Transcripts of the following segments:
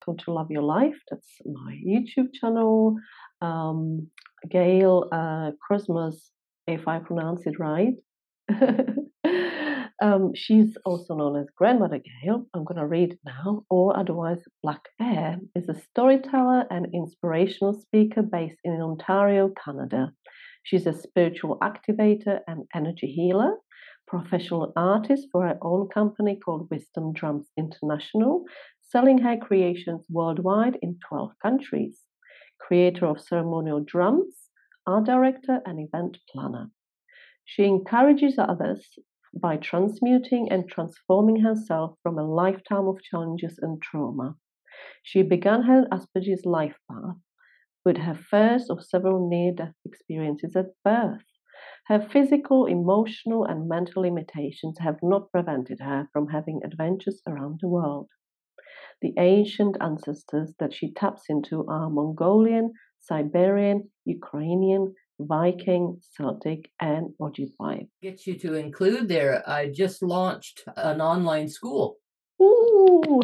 Welcome to Love Your Life. That's my YouTube channel. Gayle Crosmaz, if I pronounce it right. She's also known as Grandmother Gayle. I'm going to read it now, or otherwise Black Air, is a storyteller and inspirational speaker based in Ontario, Canada. She's a spiritual activator and energy healer, professional artist for her own company called Wisdom Drums International, selling her creations worldwide in 12 countries. Creator of ceremonial drums, art director, and event planner. She encourages others by transmuting and transforming herself from a lifetime of challenges and trauma. She began her Asperger's life path with her first of several near-death experiences at birth. Her physical, emotional, and mental limitations have not prevented her from having adventures around the world. The ancient ancestors that she taps into are Mongolian, Siberian, Ukrainian, Viking, Celtic, and Ojibwe. Get you to include there. I just launched an online school. Ooh!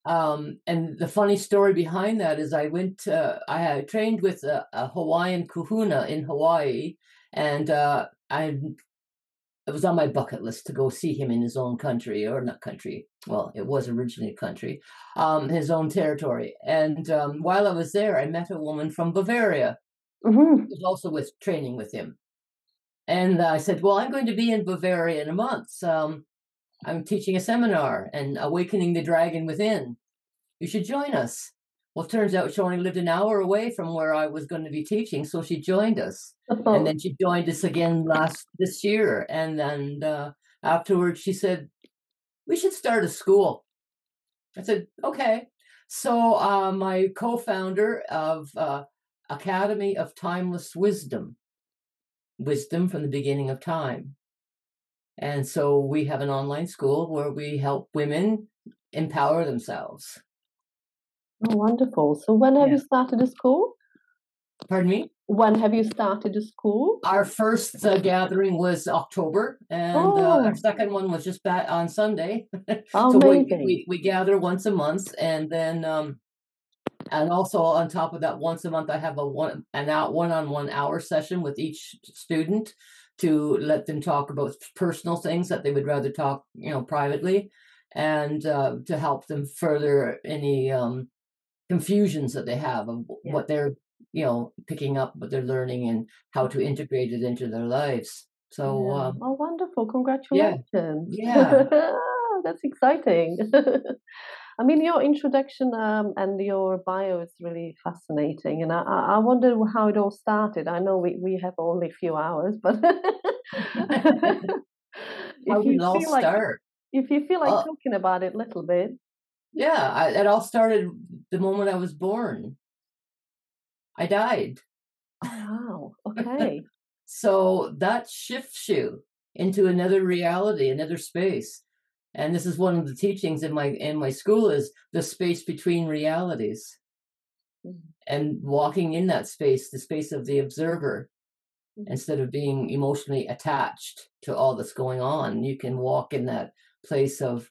And the funny story behind that is I had trained with a Hawaiian Kahuna in Hawaii, and it was on my bucket list to go see him in his own country, or not country. Well, it was originally country, his own territory. And while I was there, I met a woman from Bavaria, who was also training with him. And I said, well, I'm going to be in Bavaria in a month. I'm teaching a seminar and awakening the dragon within. You should join us. Well, it turns out she only lived an hour away from where I was going to be teaching, so she joined us. And then she joined us again this year. And then afterwards, she said, we should start a school. I said, okay. So my co-founder of Academy of Timeless Wisdom from the beginning of time. And so we have an online school where we help women empower themselves. Oh, wonderful. So when have you started the school? Pardon me? When have you started the school? Our first gathering was October, and our second one was just back on Sunday. So we gather once a month, and then and also on top of that, once a month I have a one-on-one hour session with each student to let them talk about personal things that they would rather talk, privately, and to help them further any confusions that they have of what they're picking up, what they're learning, and how to integrate it into their lives. So oh, wonderful. Congratulations. Yeah. That's exciting. I mean, your introduction and your bio is really fascinating, and I wonder how it all started. I know we have only a few hours, but how did it all start? If you feel like talking about it a little bit. Yeah, it all started the moment I was born. I died. Oh, wow. Okay. So that shifts you into another reality, another space. And this is one of the teachings in my school, is the space between realities. And walking in that space, the space of the observer, instead of being emotionally attached to all that's going on, you can walk in that place of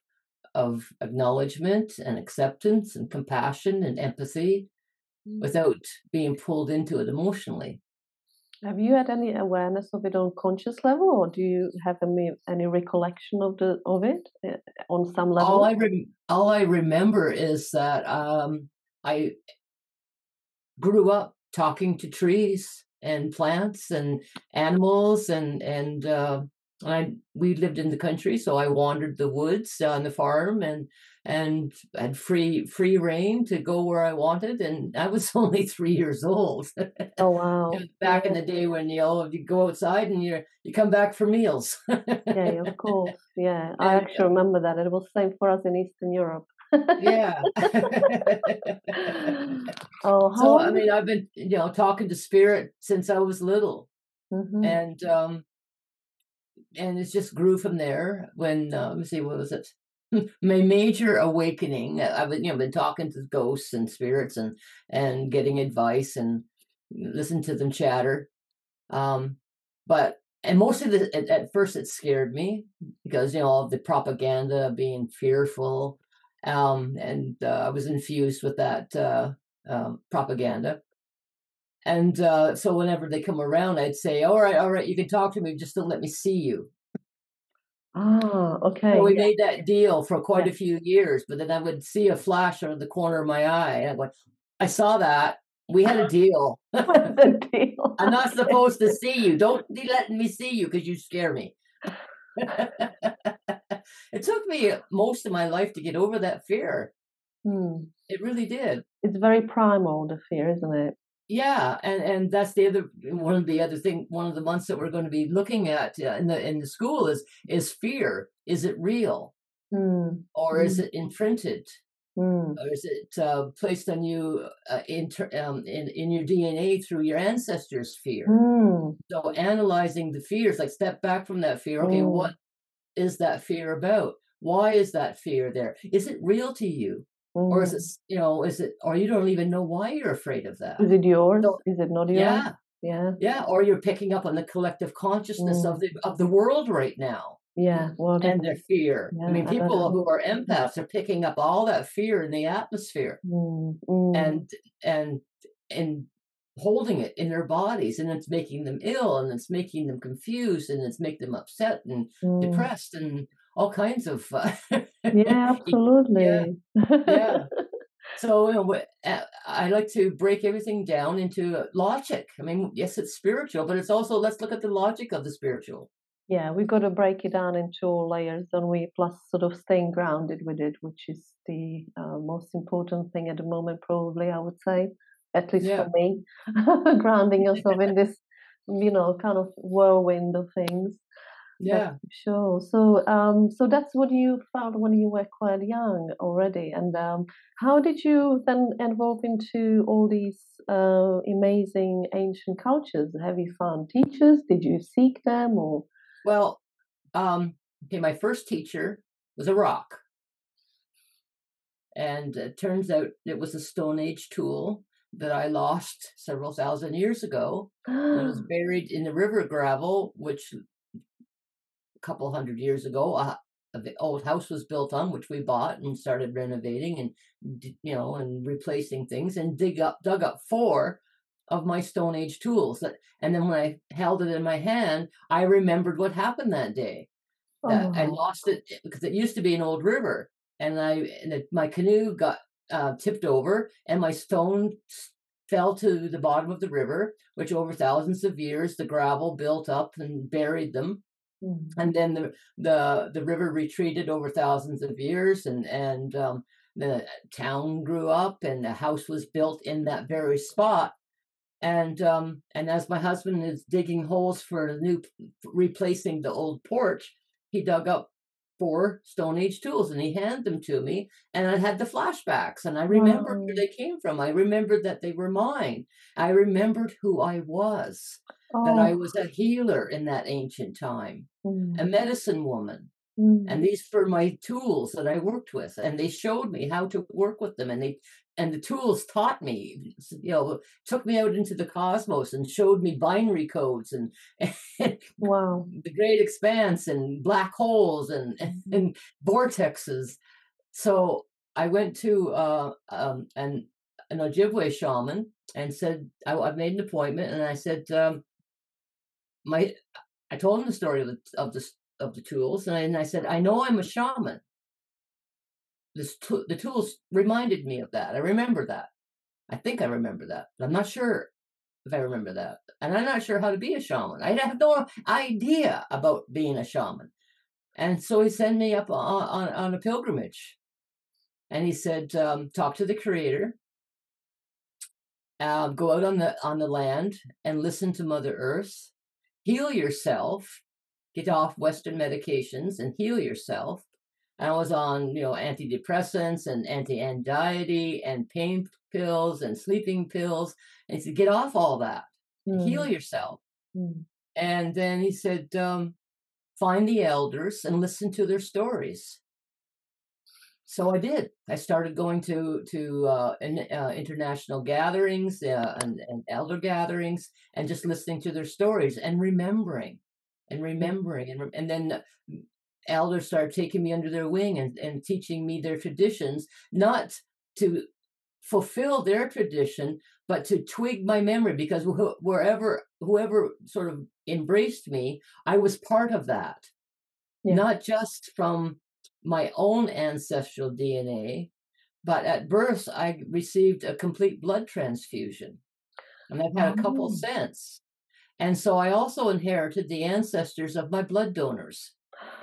acknowledgement and acceptance and compassion and empathy without being pulled into it emotionally. Have you had any awareness of it on conscious level, or do you have any recollection of it on some level? All I remember is that I grew up talking to trees and plants and animals, and we lived in the country, so I wandered the woods on the farm and had free reign to go where I wanted, and I was only 3 years old. Oh, wow. Back in the day when you go outside and you come back for meals. Yeah, of course. Yeah, I actually remember that. It was the same for us in Eastern Europe. Yeah. So I mean, I've been talking to spirit since I was little. And it just grew from there. When let me see, what was it? My major awakening. I've been talking to ghosts and spirits and getting advice and listen to them chatter. But most of at first it scared me because of the propaganda, being fearful, and I was infused with that propaganda. And so whenever they come around, I'd say, all right, you can talk to me, just don't let me see you. Ah, So okay. we Yeah. made that deal for quite Yeah. a few years, but then I would see a flash out of the corner of my eye, and I'm like, I saw that. We had a deal. What's the deal? I'm not supposed to see you. Don't be letting me see you because you scare me. It took me most of my life to get over that fear. Hmm. It really did. It's very primal, the fear, isn't it? Yeah, and that's the other one of the months that we're going to be looking at in the school is fear. Is it real, Hmm. or is Hmm. it imprinted, Hmm. or is it placed on you in your DNA through your ancestors' fear? Hmm. So analyzing the fears, like step back from that fear. Okay, what Hmm. is that fear about? Why is that fear there? Is it real to you? Or is it, Hmm. or you don't even know why you're afraid of that? Is it yours? So, Is it not yours? yeah, Yeah. yeah. Or you're picking up on the collective consciousness Hmm. of the world right now Yeah. Well, and that's their fear. I yeah. mean, I don't people know. who are empaths are picking up all that fear in the atmosphere Hmm. Hmm. and and and holding it in their bodies, and it's making them ill, and it's making them confused, and it's making them upset and Hmm. depressed and all kinds of Yeah, yeah, absolutely. yeah. So I like to break everything down into logic. I mean, yes, it's spiritual, but it's also, let's look at the logic of the spiritual. Yeah, we got to break it down into all layers, don't we? Plus, sort of staying grounded with it, which is the most important thing at the moment, probably, I would say, at least for Yeah, me, grounding yourself in this, kind of whirlwind of things. That's yeah. for sure. So that's what you found when you were quite young already. And how did you then evolve into all these amazing ancient cultures? Have you found teachers? Did you seek them, or? Well, okay, my first teacher was a rock, and it turns out it was a Stone Age tool that I lost several thousand years ago, and it was buried in the river gravel, which a couple hundred years ago, the old house was built on, which we bought and started renovating and and replacing things, and dug up four of my Stone Age tools. And then when I held it in my hand, I remembered what happened that day. That I Oh, lost it because it used to be an old river, and my canoe got tipped over, and my stone fell to the bottom of the river, which over thousands of years the gravel built up and buried them, mm, and then the river retreated over thousands of years, and the town grew up, and the house was built in that very spot. And as my husband is digging holes for replacing the old porch, he dug up four Stone Age tools and he handed them to me. And I had the flashbacks, and I remembered where wow. they came from. I remembered that they were mine. I remembered who I was, that I Oh, was a healer in that ancient time, a mm, medicine woman. And mm, these were my tools that I worked with, and they showed me how to work with them, and the tools taught me, took me out into the cosmos and showed me binary codes and wow. the great expanse and black holes Mhm. and vortexes. So I went to an Ojibwe shaman and said, I made an appointment, and I said, my I told him the story of the tools, and I said, I know I'm a shaman. The tools reminded me of that. I remember that. I think I remember that, but I'm not sure if I remember that. And I'm not sure how to be a shaman. I have no idea about being a shaman. And so he sent me up on a pilgrimage. And he said, talk to the creator, go out on the land and listen to Mother Earth, heal yourself, get off Western medications and heal yourself. And I was on, antidepressants and anti-anxiety and pain pills and sleeping pills. And he said, get off all that, heal Mm, yourself. mm, And then he said, find the elders and listen to their stories. So I did. I started going to international gatherings and elder gatherings, and just listening to their stories and remembering, and mm, remembering, and then elders started taking me under their wing and teaching me their traditions, not to fulfill their tradition, but to twig my memory, because whoever sort of embraced me, I was part of that, Yeah. not just from my own ancestral DNA, but at birth, I received a complete blood transfusion, and I've had a couple Oh. since. And so I also inherited the ancestors of my blood donors,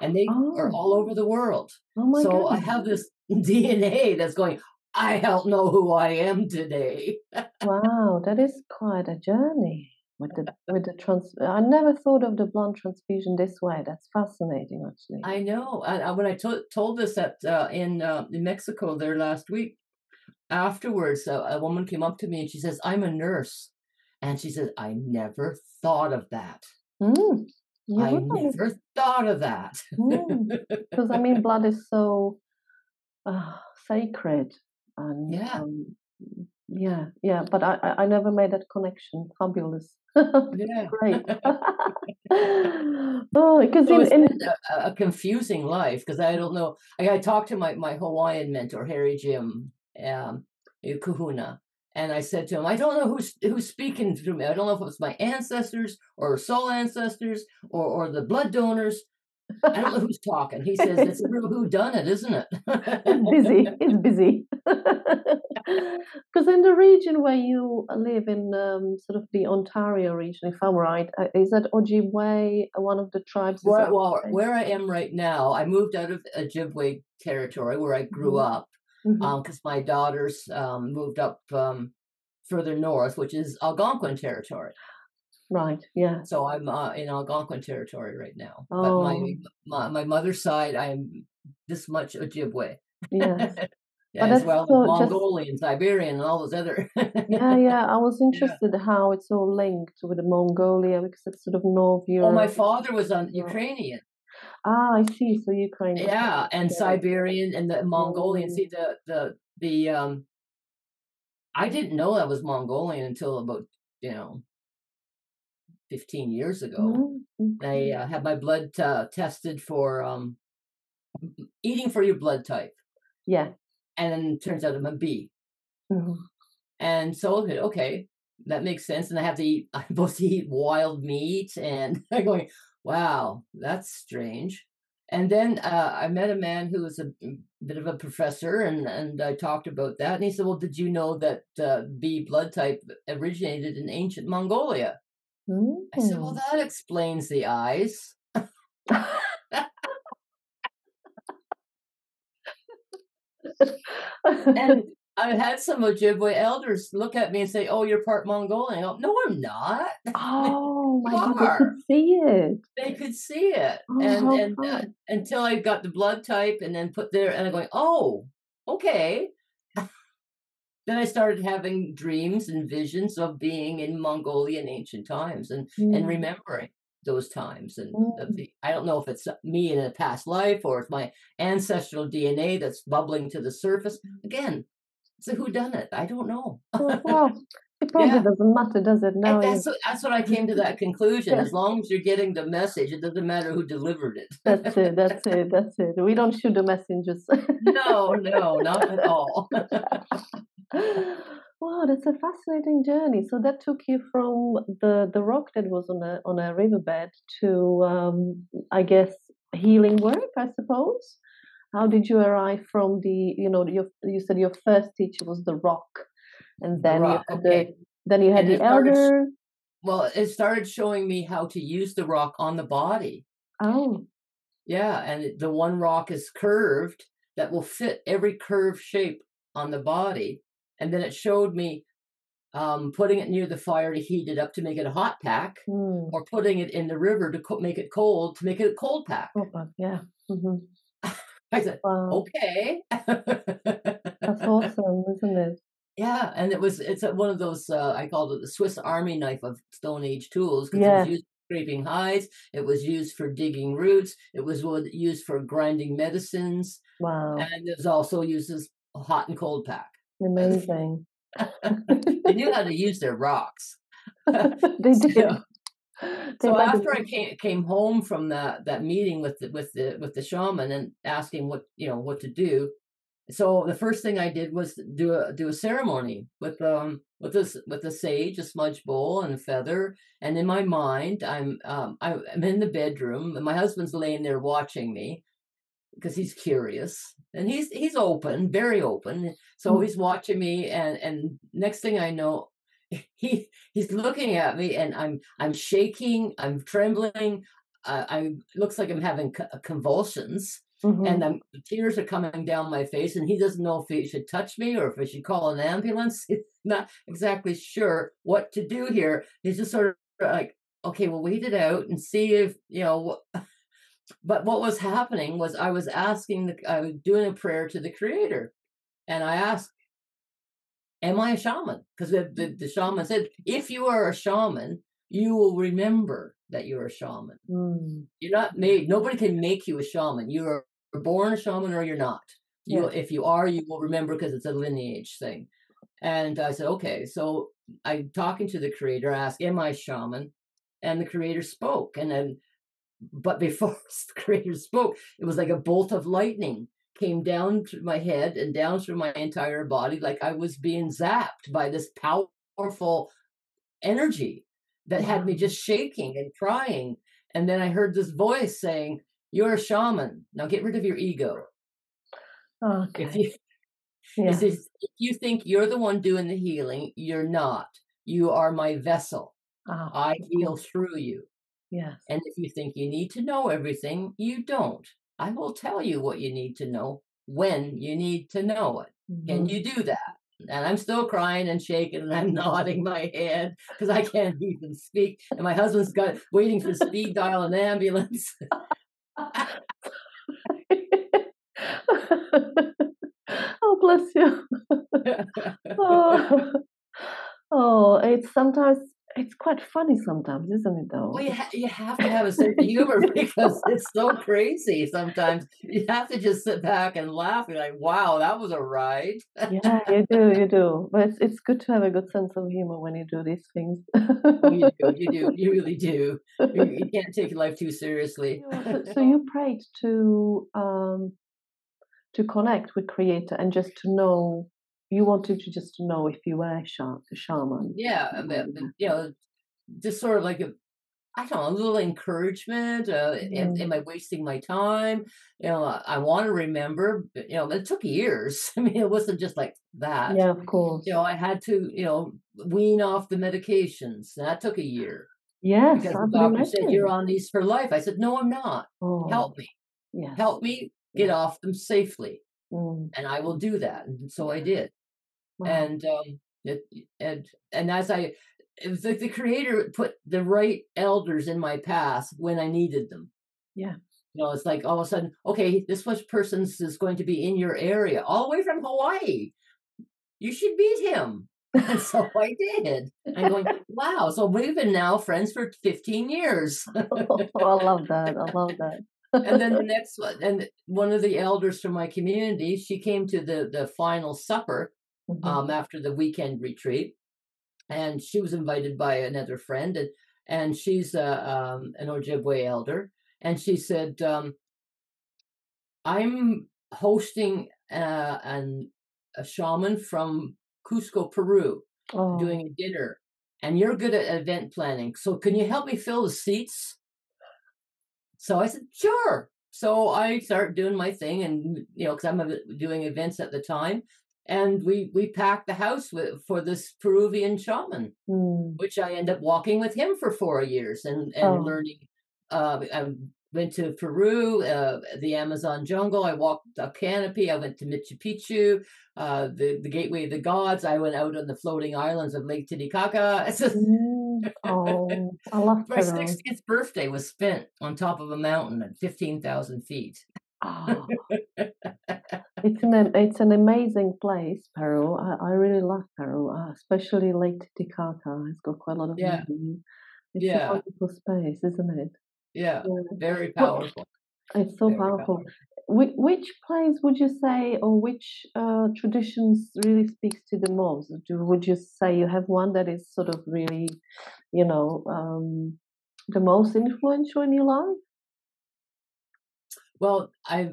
and they are Oh. all over the world. Oh my So I goodness. have this DNA that's going, I don't know who I am today. Wow, that is quite a journey with the trans. I never thought of the blood transfusion this way. That's fascinating, actually. I know. When I told this in Mexico there last week, afterwards, a woman came up to me and she says, I'm a nurse. And she says, I never thought of that. Mm. You I would. never thought of that. Because I mean, blood is so sacred, and Yeah. yeah. But I never made that connection. Fabulous. Yeah. Great. Oh, because So it's in been a confusing life, because I don't know. I talked to my Hawaiian mentor, Harry Jim, Kahuna, and I said to him, I don't know who's speaking through me. I don't know if it's my ancestors or soul ancestors or the blood donors. I don't know who's talking. He says, it's a real whodunit, isn't it? it's busy. It's busy. Because in the region where you live in, sort of the Ontario region, if I'm right, is that Ojibwe one of the tribes? Is that Well, where I am right now, I moved out of Ojibwe territory where I grew Mhm. up, Mhm. because my daughters moved up further north, which is Algonquin territory. Right. Yes. So I'm in Algonquin territory right now. But Oh, my mother's side, I'm this much Ojibwe. yes. Yeah, But as that's well as so just Mongolian, Siberian, and all those other. yeah. I was Yeah. interested how it's all linked with the Mongolia because it's sort of North Oh, my Europe. father was on Europe. Ukrainian. Ah, I see. So Ukraine. Okay, Yeah, and get it. Siberian and the Mongolian. Mm, See the I didn't know that was Mongolian until about, you know, 15 years ago. I okay. had my blood tested for eating for your blood type, Yeah. and then it turns out I'm a B. Mhm. And so okay, that makes sense. And I have to eat. I'm supposed to eat wild meat, and I'm going, wow, that's strange. And then I met a man who was a bit of a professor, and I talked about that. And he said, "Well, did you know that B blood type originated in ancient Mongolia?" I said, "Well, Mm. that explains the eyes." And I had some Ojibwe elders look at me and say, "Oh, you're part Mongolian." I go, "No, I'm not." Oh You my God, they are. could see it. They could see it, Oh, and how fun. until I got the blood type and then put there, and I'm going, "Oh, okay." Then I started having dreams and visions of being in Mongolia in ancient times, and Mm, remembering those times, and mm. I don't know if it's me in a past life or it's my ancestral DNA that's bubbling to the surface. Again, it's a whodunit. I don't know. Oh, well, it probably Yeah. doesn't matter, does it? And Now you that's what I came to that conclusion. yeah, As long as you're getting the message, it doesn't matter who delivered that's it. it, that's it, that's it. We don't shoot the messengers. No, no, not at all. Wow, that's a fascinating journey. So that took you from the rock that was on a riverbed to I guess healing work, I suppose. How did you arrive from you said your first teacher was the rock, and The rock, okay. then you had And the elder. it started showing me how to use the rock on the body. Oh, Yeah, and the one rock is curved that will fit every curved shape on the body. And then it showed me putting it near the fire to heat it up to make it a hot pack, hmm. or putting it in the river to make it cold to make it a cold pack. Oh, but yeah. Hmm. I said, Wow, okay. that's awesome, isn't it? Yeah, and it's one of those I called it the Swiss Army knife of Stone Age tools, because it was Yes. used for scraping hides, it was used for digging roots, it was used for grinding medicines, Wow, and it was also used as a hot and cold pack. amazing. They knew how to use their rocks. They So did. They So might after I be. came home from that meeting with the shaman and asking what to do, so the first thing I did was do a ceremony with a sage, a smudge bowl, and a feather. And in my mind, I'm in the bedroom, and my husband's laying there watching me because he's curious and he's open, very open. So Mm, he's watching me, and next thing I know, he's looking at me, and I'm shaking, I'm trembling. I looks like I'm having convulsions, and mhm. the tears are coming down my face. And he doesn't know if he should touch me or if I should call an ambulance. He's not exactly sure what to do here. He's just sort of like, okay, we'll wait it out and see if But what was happening was I was I was doing a prayer to the creator, and I asked, am I a shaman? Because the shaman said, if you are a shaman, you will remember that you're a shaman. Mm, You're not made, nobody can make you a shaman. You are born a shaman or you're not. yes. If you are, you will remember because it's a lineage thing. And I said, okay. So I'm talking to the creator, I asked, am I shaman? And the creator spoke. And then, but before the creator spoke, it was like a bolt of lightning came down through my head and down through my entire body, like I was being zapped by this powerful energy that had me Wow. just shaking and crying. And then I heard this voice saying, you're a shaman. Now get rid of your ego. If Okay. you It Yes. says, if you think you're the one doing the healing, you're not. You are my vessel. Ah, I of heal course. through you. Yes. And if you think you need to know everything, you don't. I will tell you what you need to know when you need to know it. Can Mhm. you do that? And I'm still crying and shaking and I'm nodding my head because I can't even speak. And my husband's got waiting for speed dial an ambulance. Oh, bless you. Oh, oh, it's sometimes it's quite funny sometimes, isn't it? Though. Well, you have to have a sense of humor because it's so crazy sometimes. You have to just sit back and laugh. You're like, wow, that was a ride. Yeah, you do, you do. But it's good to have a good sense of humor when you do these things. Oh, you really do. You can't take life too seriously. Yeah, so you prayed to connect with Creator and just to know you wanted to just to know if you were a shaman. Yeah, just sort of like I don't know, a little encouragement. Am Mm. I wasting my time? I want to remember, but it took years. I mean, it wasn't just like that. Yeah, of course. I had to, wean off the medications. That took a year Yes, because I the would doctor said, you're imagine. on these for life. I said, no, I'm not. Oh, Help me. yes. Help me get Yeah. off them safely. Mm. And I will do that. And so I Yeah. did. Wow. And it, and as it was like the creator put the right elders in my path when I needed them. Yeah. It's like all of a sudden, okay, this much person's is going to be in your area, all the way from Hawaii. You should meet him. And so I did. I'm going, wow. So we've been now friends for 15 years. Oh, I love that. I love And then the that. next one, and one of the elders from my community, she came to the final supper Mhm. after the weekend retreat, and she was invited by another friend, and she's an Ojibwe elder, and she said, "I'm hosting a shaman from Cusco, Peru, doing Oh. a dinner, and you're good at event planning. So can you help me fill the seats?" So I said, "Sure." So I started doing my thing, and because I'm doing events at the time, and we packed the house for this Peruvian shaman, Mm. which I ended up walking with him for 4 years and Oh. learning. I went to Peru, the Amazon jungle. I walked a canopy. I went to Machu Picchu, the Gateway of the Gods. I went out on the floating islands of Lake Titicaca. It's just, Mm. Oh, I love my Peru. 60th birthday was spent on top of a mountain at 15,000 feet. Oh, it's an amazing place, Peru. I really love Peru, especially Lake Titicaca. It's got quite a lot of Yeah, meaning. It's a yeah, wonderful space, isn't it? yeah. Yeah. Very What powerful. It's so Very powerful. powerful. Which place would you say, or which traditions really speaks to the most? Would you say you have one that is sort of really, you know, the most influential in your life? Well, I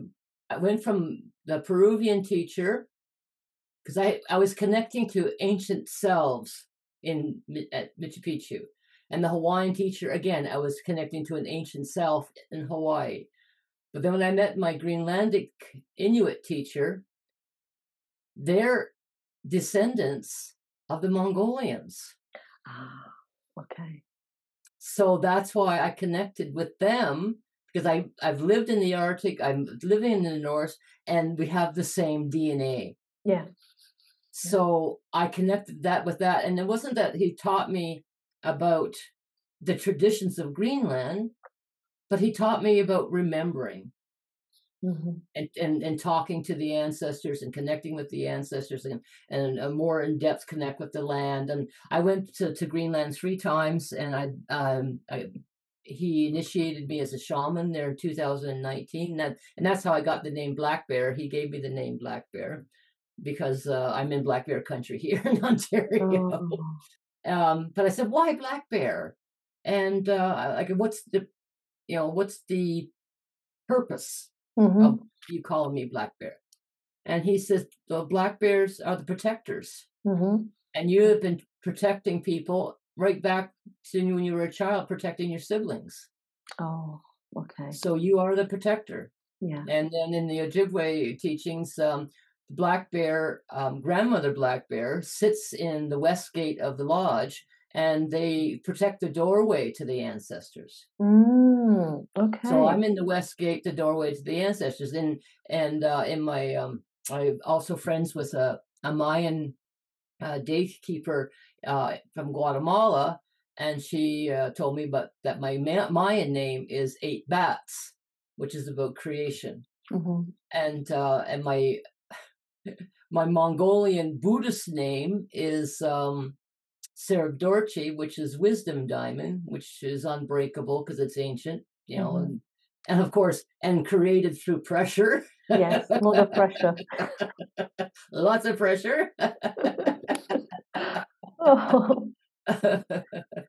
went from the Peruvian teacher because I was connecting to ancient selves at Machu Picchu, and the Hawaiian teacher again. I was connecting to an ancient self in Hawaii. But then when I met my Greenlandic Inuit teacher, they're descendants of the Mongolians. Ah, okay. So that's why I connected with them, because I've lived in the Arctic, I'm living in the North, and we have the same DNA. Yeah. So I connected that with that. And it wasn't that he taught me about the traditions of Greenland, but he taught me about remembering. And talking to the ancestors and connecting with the ancestors and a more in-depth connect with the land. And I went to Greenland 3 times, and he initiated me as a shaman there in 2019. And that's how I got the name Black Bear. He gave me the name Black Bear because I'm in Black Bear country here in Ontario. Oh. But I said, why Black Bear? And like, what's the purpose of you calling me Black Bear? And he says, the black bears are the protectors. And you have been protecting people right back to when you were a child, protecting your siblings. Oh, okay. So you are the protector. Yeah. And then in the Ojibwe teachings, Black Bear, Grandmother Black Bear, sits in the west gate of the lodge, and they protect the doorway to the ancestors. Okay. So I'm in the west gate, the doorway to the ancestors. And in my I'm also friends with a Mayan gatekeeper from Guatemala, and she told me that my Mayan name is 8 Bats, which is about creation. And my Mongolian Buddhist name is Serabdorchi, which is wisdom diamond, which is unbreakable because it's ancient, and of course, and created through pressure. Yes, a lot of pressure. Lots of pressure. Oh,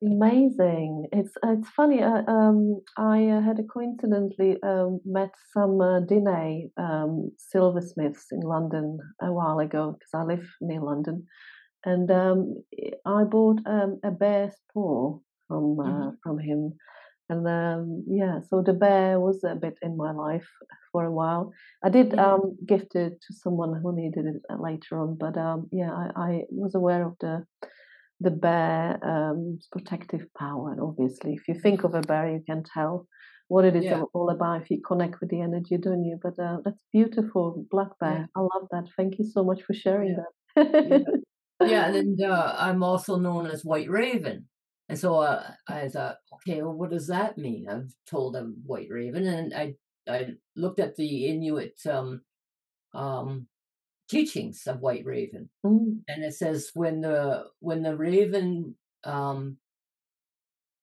amazing! It's funny. I had coincidentally met some Dene silversmiths in London a while ago because I live near London, and I bought a bear's paw from him. And yeah, so the bear was a bit in my life for a while. I did gift it to someone who needed it later on, but yeah, I was aware of the bear's protective power. And obviously, if you think of a bear, you can tell what it is all about if you connect with the energy, don't you? But that's beautiful, black bear. I love that. Thank you so much for sharing that. Yeah, and then I'm also known as White Raven. And so I thought, okay, well, what does that mean? I've told I'm White Raven, and I looked at the Inuit teachings of White Raven, and it says when the raven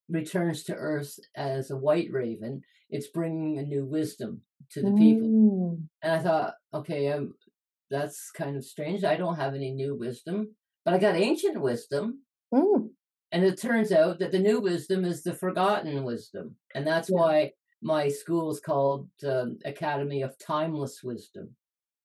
returns to Earth as a white raven, it's bringing a new wisdom to the people. And I thought, okay, that's kind of strange. I don't have any new wisdom, but I got ancient wisdom. And it turns out that the new wisdom is the forgotten wisdom. And that's why my school is called Academy of Timeless Wisdom.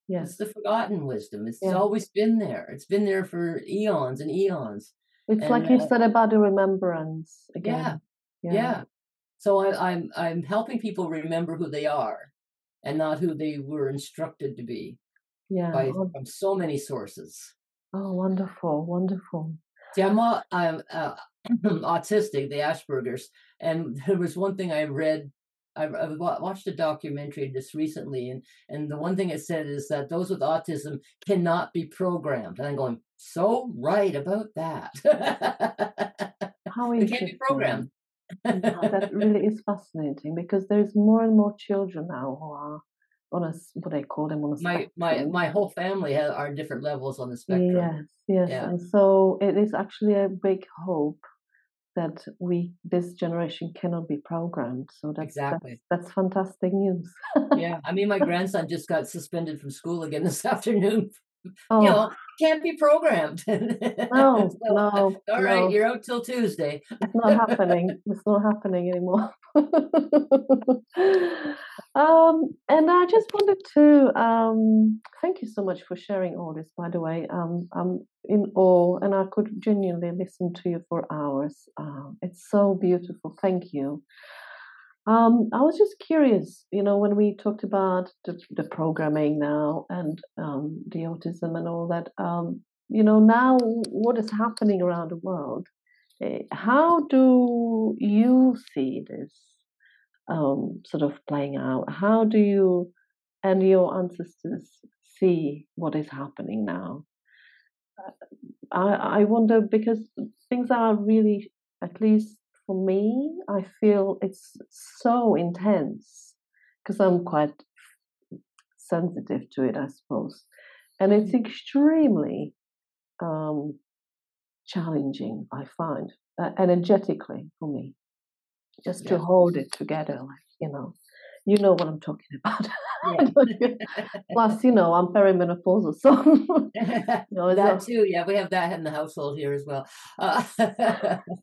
It's the forgotten wisdom. It's always been there. It's been there for eons and eons. It's like you said about the remembrance again. Yeah. So I'm helping people remember who they are and not who they were instructed to be. From so many sources. Oh, wonderful, wonderful. See, I'm autistic, the Asperger's, and there was one thing I read. I watched a documentary just recently, and the one thing it said is that those with autism cannot be programmed. And I'm going, so right about that. How they can't be programmed. That really is fascinating because there's more and more children now who are on what they call them on a spectrum. My whole family are different levels on the spectrum. Yes, and so it is actually a big hope that this generation cannot be programmed. So that's fantastic news. Yeah, I mean, my grandson just got suspended from school again this afternoon Oh, can't be programmed. no, So, no, all right, no. you're out till Tuesday. It's not happening. It's not happening anymore. And I just wanted to thank you so much for sharing all this, by the way. I'm in awe, and I could genuinely listen to you for hours. It's so beautiful. Thank you. I was just curious, when we talked about the programming now and the autism and all that, now what is happening around the world? How do you see this sort of playing out? How do you and your ancestors see what is happening now? I wonder because things are really, at least for me, I feel it's so intense because I'm quite sensitive to it, I suppose. And it's extremely um, challenging, I find, energetically for me, just to Yeah. hold it together, you know what I'm talking about. Yeah. Plus, I'm perimenopausal, so That too. Yeah, we have that in the household here as well.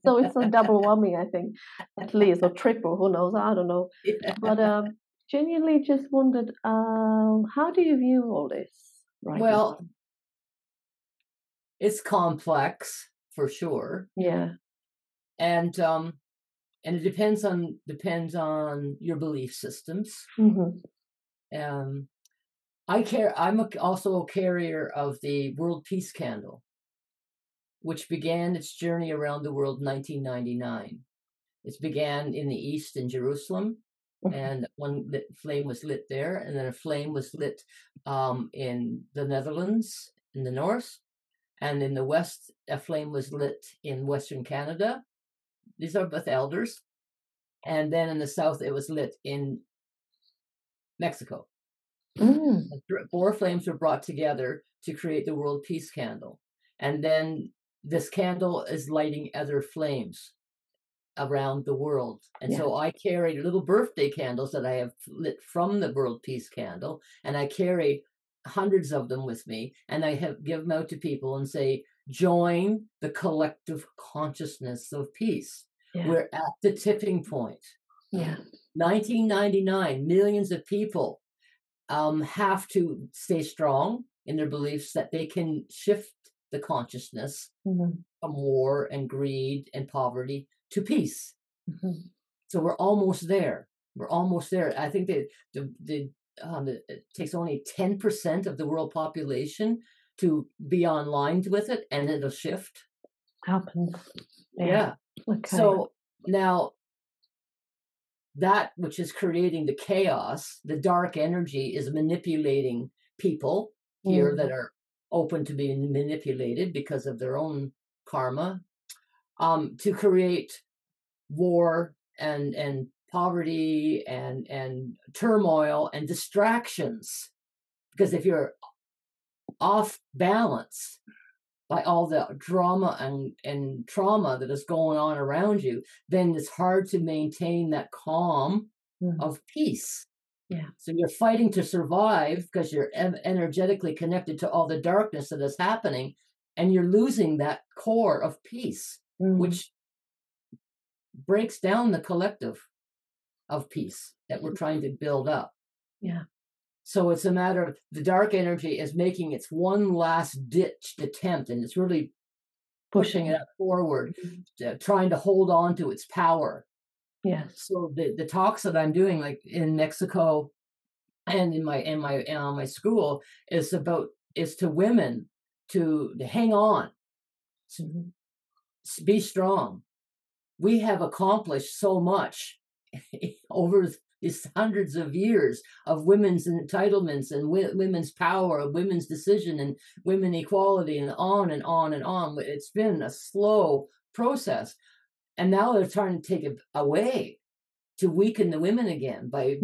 so it's a double whammy, I think, at least, or triple. Who knows? I don't know. Yeah. But genuinely, just wondered, how do you view all this right now? Well, it's complex for sure, Yeah. and it depends on your belief systems. Hmm. Um, I'm also a carrier of the World Peace Candle, which began its journey around the world in 1999. It began in the East in Jerusalem, and one flame was lit there, and then a flame was lit in the Netherlands in the north, and in the west, a flame was lit in Western Canada. These are both elders, and then in the south, it was lit in Mexico. Mm. 4 flames were brought together to create the World Peace Candle, and then this candle is lighting other flames around the world. And Yeah. so I carry little birthday candles that I have lit from the World Peace Candle, and I carry hundreds of them with me, and I give them out to people and say, join the collective consciousness of peace. Yeah. We're at the tipping point. Yeah. 1999, millions of people have to stay strong in their beliefs that they can shift the consciousness Hmm. from war and greed and poverty to peace. Hmm. So we're almost there. We're almost there. I think that it takes only 10% of the world population to be online with it, and it'll shift. Happens. Yeah. Yeah. Okay. So now that which is creating the chaos, the dark energy, is manipulating people here that Mm. are open to being manipulated because of their own karma, to create war and poverty and turmoil and distractions. Because if you're off balance by all the drama and trauma that is going on around you, then it's hard to maintain that calm Mm. of peace. Yeah. So you're fighting to survive because you're energetically connected to all the darkness that is happening, and you're losing that core of peace, Mm. which breaks down the collective of peace that we're trying to build up. Yeah. So it's a matter of the dark energy is making its one last ditched attempt, and it's really pushing it forward, trying to hold on to its power. Yes. So the talks that I'm doing, like in Mexico and in my school, is to women to hang on, Mhm. be strong. We have accomplished so much over these hundreds of years of women's entitlements and women's power, of women's decision and women equality, and on and on and on. It's been a slow process, and now they're trying to take it away to weaken the women again by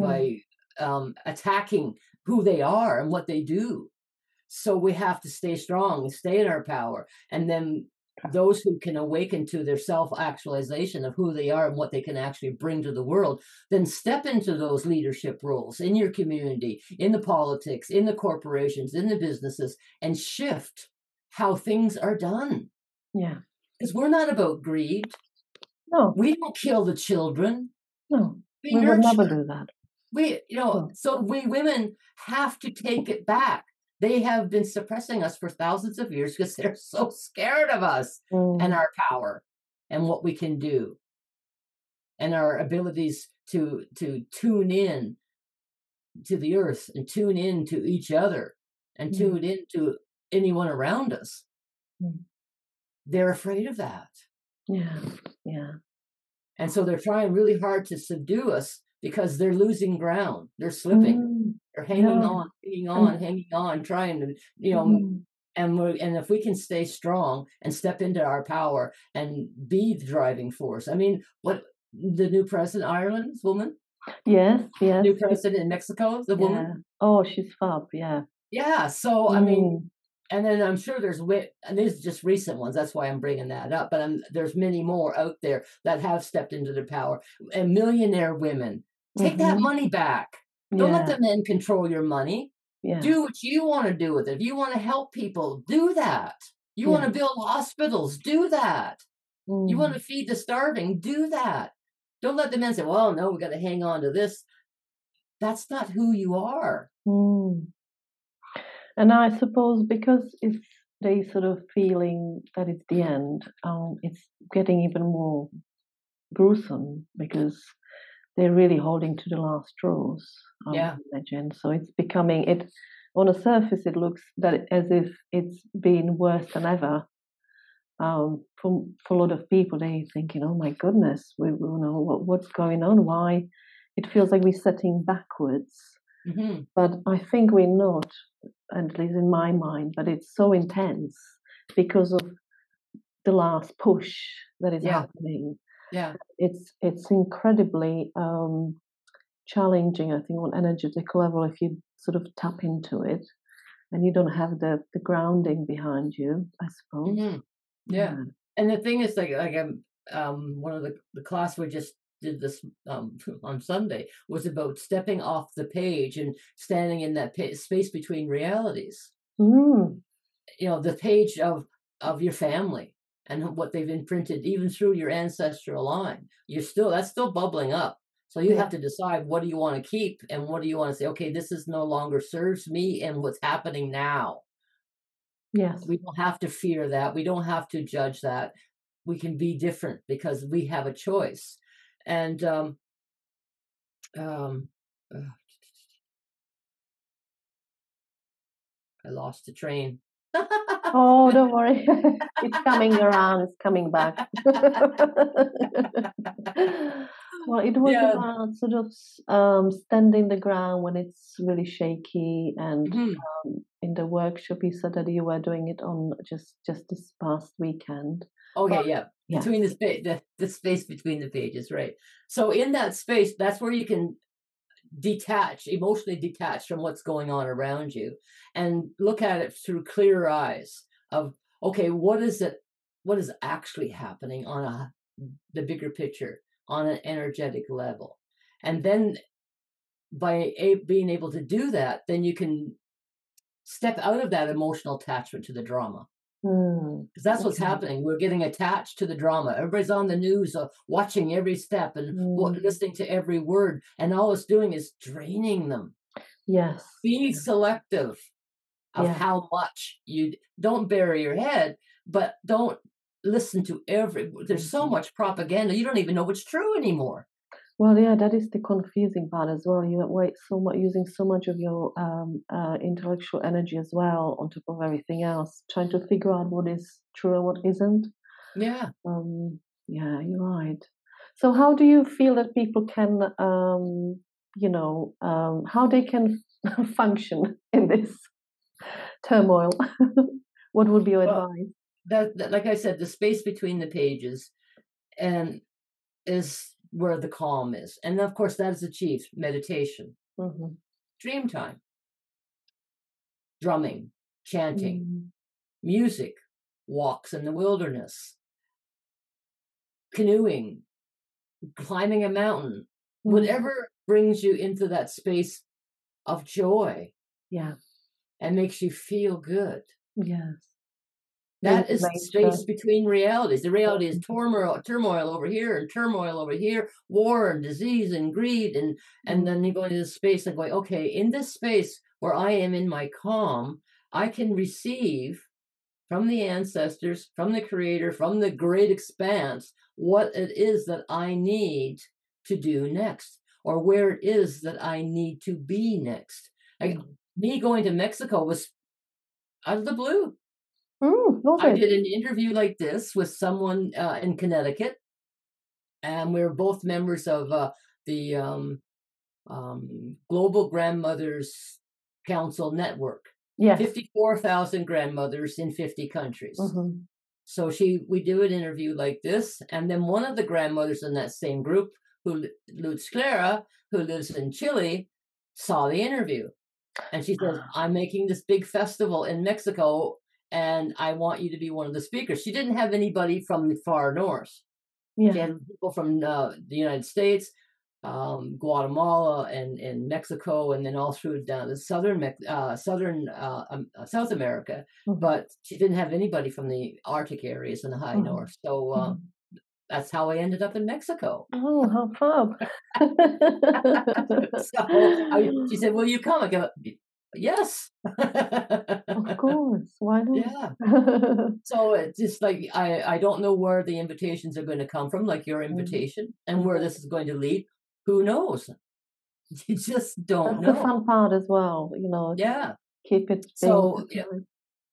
attacking who they are and what they do. So we have to stay strong, stay in our power, and then those who can awaken to their self-actualization of who they are and what they can actually bring to the world, then step into those leadership roles in your community, in the politics, in the corporations, in the businesses, and shift how things are done. Yeah. Because we're not about greed. No. We don't kill the children. No. We would nurture. never do that. So we women have to take it back. They have been suppressing us for thousands of years because they're so scared of us and our power and what we can do and our abilities to tune in to the earth and tune in to each other and tune in to anyone around us. They're afraid of that. Yeah. Yeah. And so they're trying really hard to subdue us because they're losing ground. They're slipping. They're hanging on, trying to, and if we can stay strong and step into our power and be the driving force. I mean, what the new president of Ireland, this woman? Yes. New president in Mexico, the woman? Oh, she's fab, yeah. Yeah, so, I mean, and then I'm sure and these are just recent ones, that's why I'm bringing that up, but there's many more out there that have stepped into their power. And millionaire women, take that money back. Don't let the men control your money. Do what you want to do with it. If you want to help people, do that. You want to build hospitals, do that. You want to feed the starving, do that. Don't let the men say, well, no, we got to hang on to this. That's not who you are. And I suppose because if they sort of feeling that it's the end, it's getting even more gruesome because they're really holding to the last straws. I imagine. So it's becoming on a surface it looks as if it's been worse than ever. For a lot of people, they're thinking, "Oh my goodness, we know what's going on. Why?" It feels like we're setting backwards. But I think we're not, at least in my mind. But it's so intense because of the last push that is happening. Yeah, it's incredibly challenging. I think on energetic level, if you sort of tap into it, and you don't have the grounding behind you, I suppose. Yeah. And the thing is, like one of the class we just did this on Sunday was about stepping off the page and standing in that space between realities. The page of your family and what they've imprinted, even through your ancestral line. That's still bubbling up. So you have to decide, what do you want to keep and what do you want to say, okay, this is no longer serves me and what's happening now. Yes. We don't have to fear that. We don't have to judge that. We can be different because we have a choice. And I lost the train. Oh, don't worry. It's coming around. It's coming back. Well, it was about sort of standing the ground when it's really shaky. And in the workshop, you said that you were doing it on just this past weekend. Okay, between the space between the pages, right? So in that space, that's where you can emotionally detach from what's going on around you and look at it through clear eyes of, okay, what is actually happening on the bigger picture, on an energetic level. And then by being able to do that, then you can step out of that emotional attachment to the drama. Because that's what's happening. We're getting attached to the drama. Everybody's on the news, watching every step and listening to every word. And all it's doing is draining them. Yes. Be selective of how much you don't bury your head, but don't listen to there's so much propaganda. You don't even know what's true anymore. Well, yeah, that is the confusing part as well. You are using so much of your intellectual energy as well on top of everything else, trying to figure out what is true and what isn't. Yeah. Yeah, you're right. So, how do you feel that people can, how they can function in this turmoil? What would be your advice? That, like I said, the space between the pages, and is where the calm is. And of course, that is achieved. Meditation, dream time, drumming, chanting, music, walks in the wilderness, canoeing, climbing a mountain, whatever brings you into that space of joy. Yeah. And makes you feel good. Yes. That is the space between realities. The reality is turmoil over here and turmoil over here, war and disease and greed. And then you go into this space and going, okay, in this space where I am in my calm, I can receive from the ancestors, from the creator, from the great expanse, what it is that I need to do next, or where it is that I need to be next. Like, me going to Mexico was out of the blue. I did an interview like this with someone in Connecticut, and we were both members of the Global Grandmothers Council Network. Yes. 54,000 grandmothers in 50 countries. So we do an interview like this, and then one of the grandmothers in that same group, Lutz Clara, who lives in Chile, saw the interview. And she says, I'm making this big festival in Mexico, and I want you to be one of the speakers. She didn't have anybody from the far north. She had people from the United States, Guatemala, and Mexico, and then all through down the South America. But she didn't have anybody from the Arctic areas in the high north. So that's how I ended up in Mexico. Oh, how fun. She said, will you come? I go, yes. Of course. Why not? Yeah. So it's just like, I don't know where the invitations are going to come from, like your invitation, and where this is going to lead. Who knows? You just don't know. That's the fun part as well, Yeah. Keep it. So,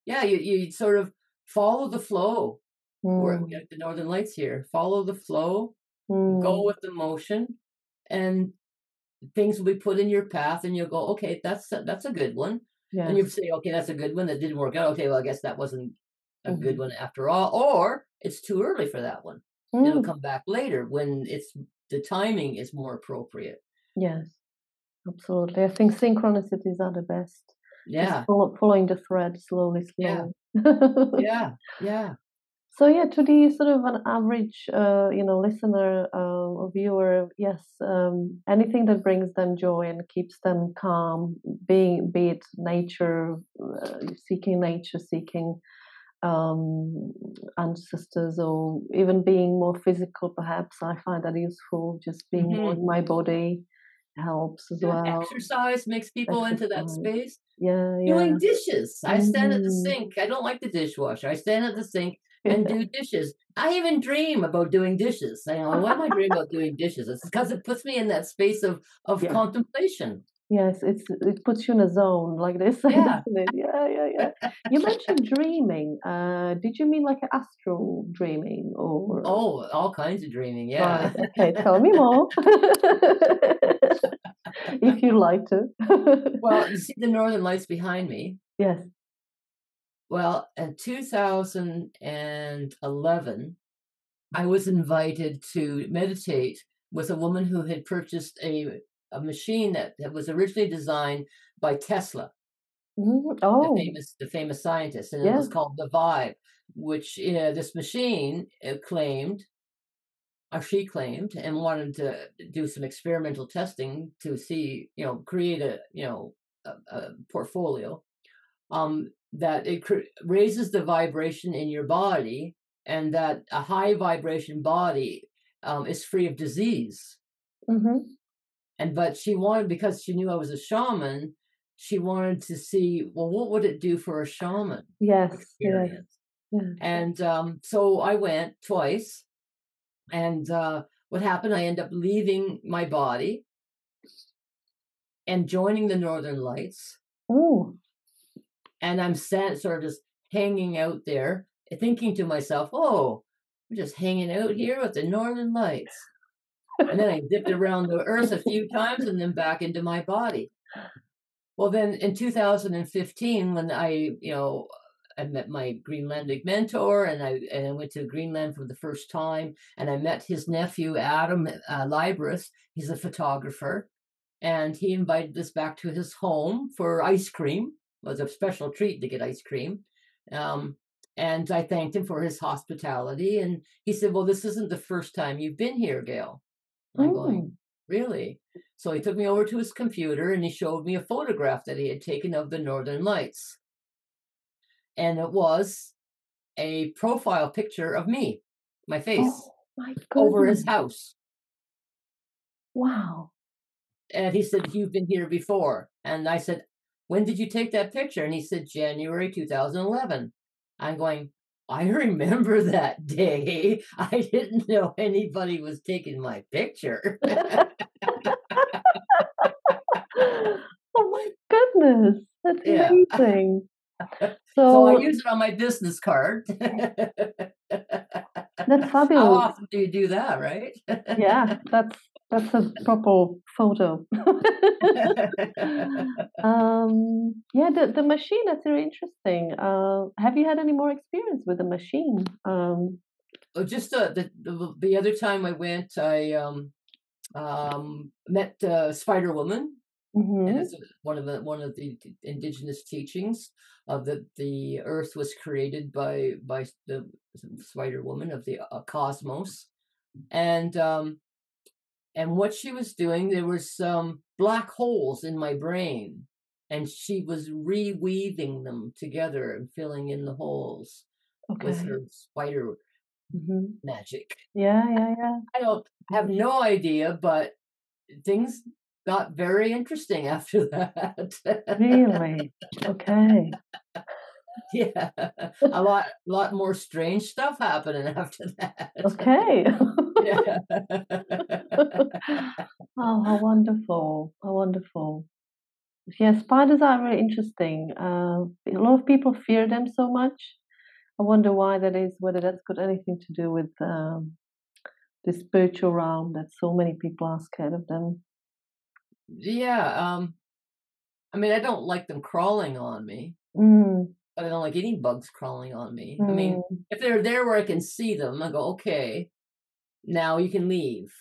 yeah, you sort of follow the flow. We're at the Northern Lights here. Follow the flow, go with the motion, and things will be put in your path, and you'll go, okay, that's a good one. Yes. And you say, okay, that's a good one. That didn't work out. Okay, well, I guess that wasn't a good one after all. Or it's too early for that one. It'll come back later when the timing is more appropriate. Yes, absolutely. I think synchronicities are the best. Yeah. Just following the thread slowly. Yeah. So to the sort of an average, listener or viewer, yes, anything that brings them joy and keeps them calm, be it nature, seeking ancestors, or even being more physical, perhaps. I find that useful. Just being more in my body helps as well. Exercise makes people into that space. Yeah. Doing dishes. I stand at the sink. I don't like the dishwasher. I stand at the sink and do dishes. I even dream about doing dishes. Why am I dreaming about doing dishes? It's because it puts me in that space of contemplation. Yes, it puts you in a zone like this. Yeah. Yeah. You mentioned dreaming. Did you mean like an astral dreaming or? Oh, all kinds of dreaming. Yeah. Right. Okay, tell me more. If you'd like to. Well, you see the Northern Lights behind me. Yes. Well, in 2011, I was invited to meditate with a woman who had purchased a machine that was originally designed by Tesla, the famous scientist, and it was called the Vibe, which this machine she claimed, and wanted to do some experimental testing to see, create a portfolio. That it raises the vibration in your body, and that a high vibration body is free of disease. But she wanted, because she knew I was a shaman, she wanted to see, well, what would it do for a shaman? Yes. And so I went twice, and what happened? I ended up leaving my body and joining the Northern Lights. Oh. And I'm sort of just hanging out there, thinking to myself, oh, we're just hanging out here with the Northern Lights. And then I dipped around the earth a few times and then back into my body. Well, then in 2015, when I met my Greenlandic mentor, and I went to Greenland for the first time, and I met his nephew, Adam Lyberth. He's a photographer, and he invited us back to his home for ice cream. It was a special treat to get ice cream. And I thanked him for his hospitality. And he said, well, this isn't the first time you've been here, Gayle. I'm going, really? So he took me over to his computer and he showed me a photograph that he had taken of the Northern Lights. And it was a profile picture of me, my face, Oh my over his goodness. house. Wow. And he said, you've been here before. And I said, when did you take that picture? And he said, January 2011. I'm going, I remember that day. I didn't know anybody was taking my picture. Oh my goodness. That's Yeah. amazing. So I So use it on my business card. that's How fabulous. often do you do that, right? Yeah, that's a proper photo. Yeah, the machine, that's very interesting. Have you had any more experience with the machine? Just the other time I went, I met Spider Woman, and Mm-hmm. it's one of the indigenous teachings of that the Earth was created by the Spider Woman of the cosmos, and what she was doing, there was some black holes in my brain, and she was reweaving them together and filling in the holes with Okay. her spider Mm-hmm. magic. Yeah. I don't have no idea, but things got very interesting after that. Really? Okay. Yeah, a lot more strange stuff happening after that. Okay. Yeah. Oh, how wonderful. How wonderful. Yeah, spiders are very interesting. A lot of people fear them so much. I wonder why that is, whether that's got anything to do with the spiritual realm that so many people are scared of them. Yeah, I mean, I don't like them crawling on me, Mm, but I don't like any bugs crawling on me. I mean, mm, if they're there where I can see them, I go, okay, now you can leave.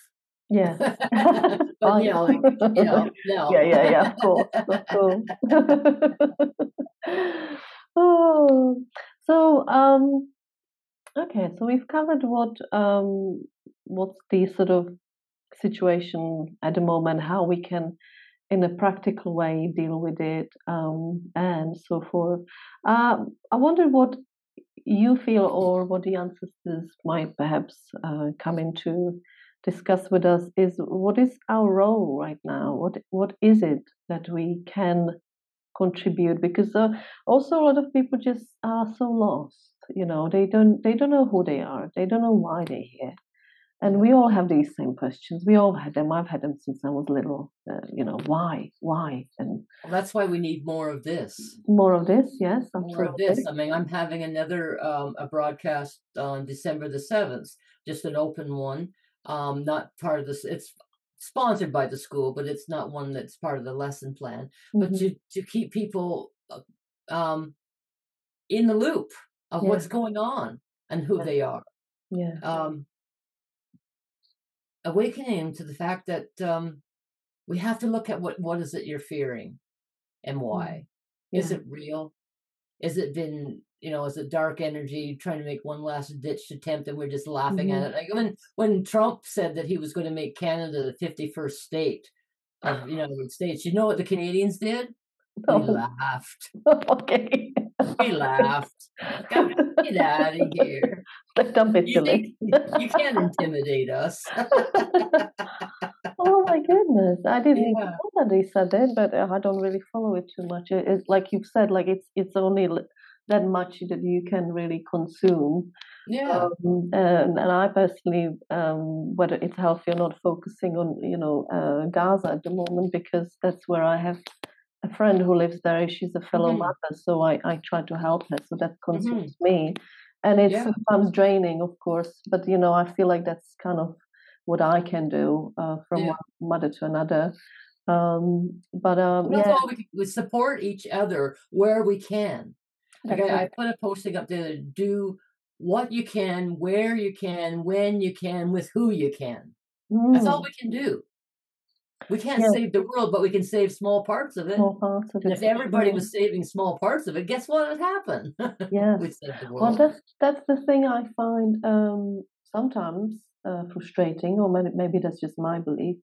yes. But Fine. like, no. Yeah, of course. Oh, so okay, so we've covered what's the sort of situation at the moment, how we can, in a practical way, deal with it, and so forth. I wonder what you feel, or what the ancestors might perhaps come in to discuss with us, is what is our role right now? What is it that we can contribute? Because also a lot of people just are so lost. They don't know who they are. They don't know why they're here. And Yeah. we all have these same questions. We all had them. I've had them since I was little. Why? And Well, that's why we need more of this. more of this, yes, More of this. absolutely. I mean, I'm having another a broadcast on December the 7th, just an open one. Not part of this. It's sponsored by the school, but it's not one that's part of the lesson plan. But Hmm. to keep people um, in the loop of Yeah, what's going on and who yeah, they are. yeah. Um, Awakening to the fact that we have to look at what is it you're fearing and Mm. why. Is Yeah. it real? Is it been, is it dark energy trying to make one last ditch attempt and we're just laughing at Hmm. it? Like when Trump said that he was going to make Canada the 51st state of the United States, you know what the Canadians did? They No. laughed. Okay. We laughed. Get out of here. Like, don't be You silly. think you can't intimidate us? Oh my goodness. I didn't even Yeah. know that they said that, but I don't really follow it too much. It's like you've said, like it's only that much that you can really consume. Yeah. And I personally, whether it's healthy or not, focusing on Gaza at the moment, because that's where I have a friend who lives there. She's a fellow Hmm. mother, so I try to help her. So that Hmm. consumes me, and it's Yeah. sometimes draining, of course. But I feel like that's kind of what I can do from Yeah. one mother to another. But Well, that's yeah, all we support each other where we can. Like that's I it. put a posting up there, do what you can, where you can, when you can, with who you can. That's all Mm, we can do. We can't Yeah, save the world, but we can save small parts of it. small parts of And it if for everybody sure. was saving small parts of it, guess what would happen? Yes. We'd save the Well, world. that's the thing I find sometimes frustrating, or maybe that's just my belief.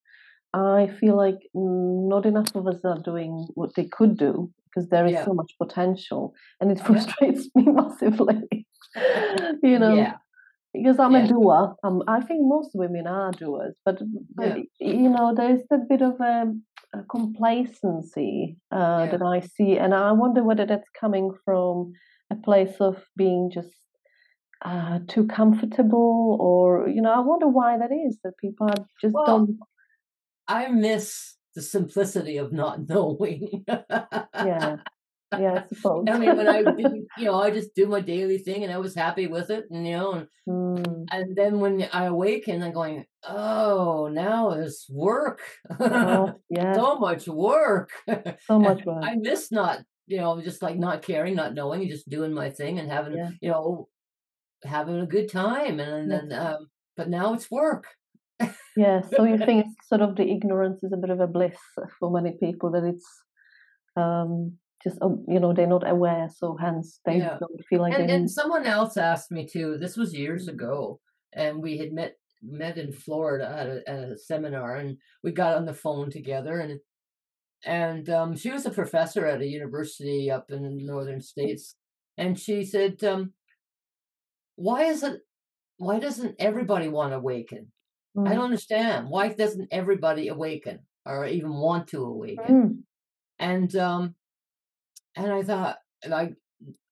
I feel like not enough of us are doing what they could do because there is Yeah. so much potential, and it Yeah. frustrates me massively. You know, Yeah. because I'm a Yeah. doer. I think most women are doers, but Yeah. you know, there's that bit of a complacency Yeah. that I see, and I wonder whether that's coming from a place of being just too comfortable, or you know, I wonder why that is that people just Well, don't. I miss the simplicity of not knowing. Yeah, yeah, I suppose. I mean, when I didn't, I just do my daily thing and I was happy with it, Mm. and then when I awaken, I'm going, oh, now it's work. Oh, yes, So much work. so And much work. I miss not, just like not caring, not knowing, just doing my thing and having, Yeah, having a good time. And yes, then, but now it's work. yeah. So you think it's sort of the ignorance is a bit of a bliss for many people that it's just you know, they're not aware, so hence they Yeah. don't feel like they And need. someone else asked me too, this was years Mm. ago, and we had met in Florida at a seminar, and we got on the phone together, and she was a professor at a university up in the northern states, and she said, why is it why doesn't everybody want to awaken? I don't Mm. understand. Why doesn't everybody awaken or even want to awaken? Mm. And and I thought, like,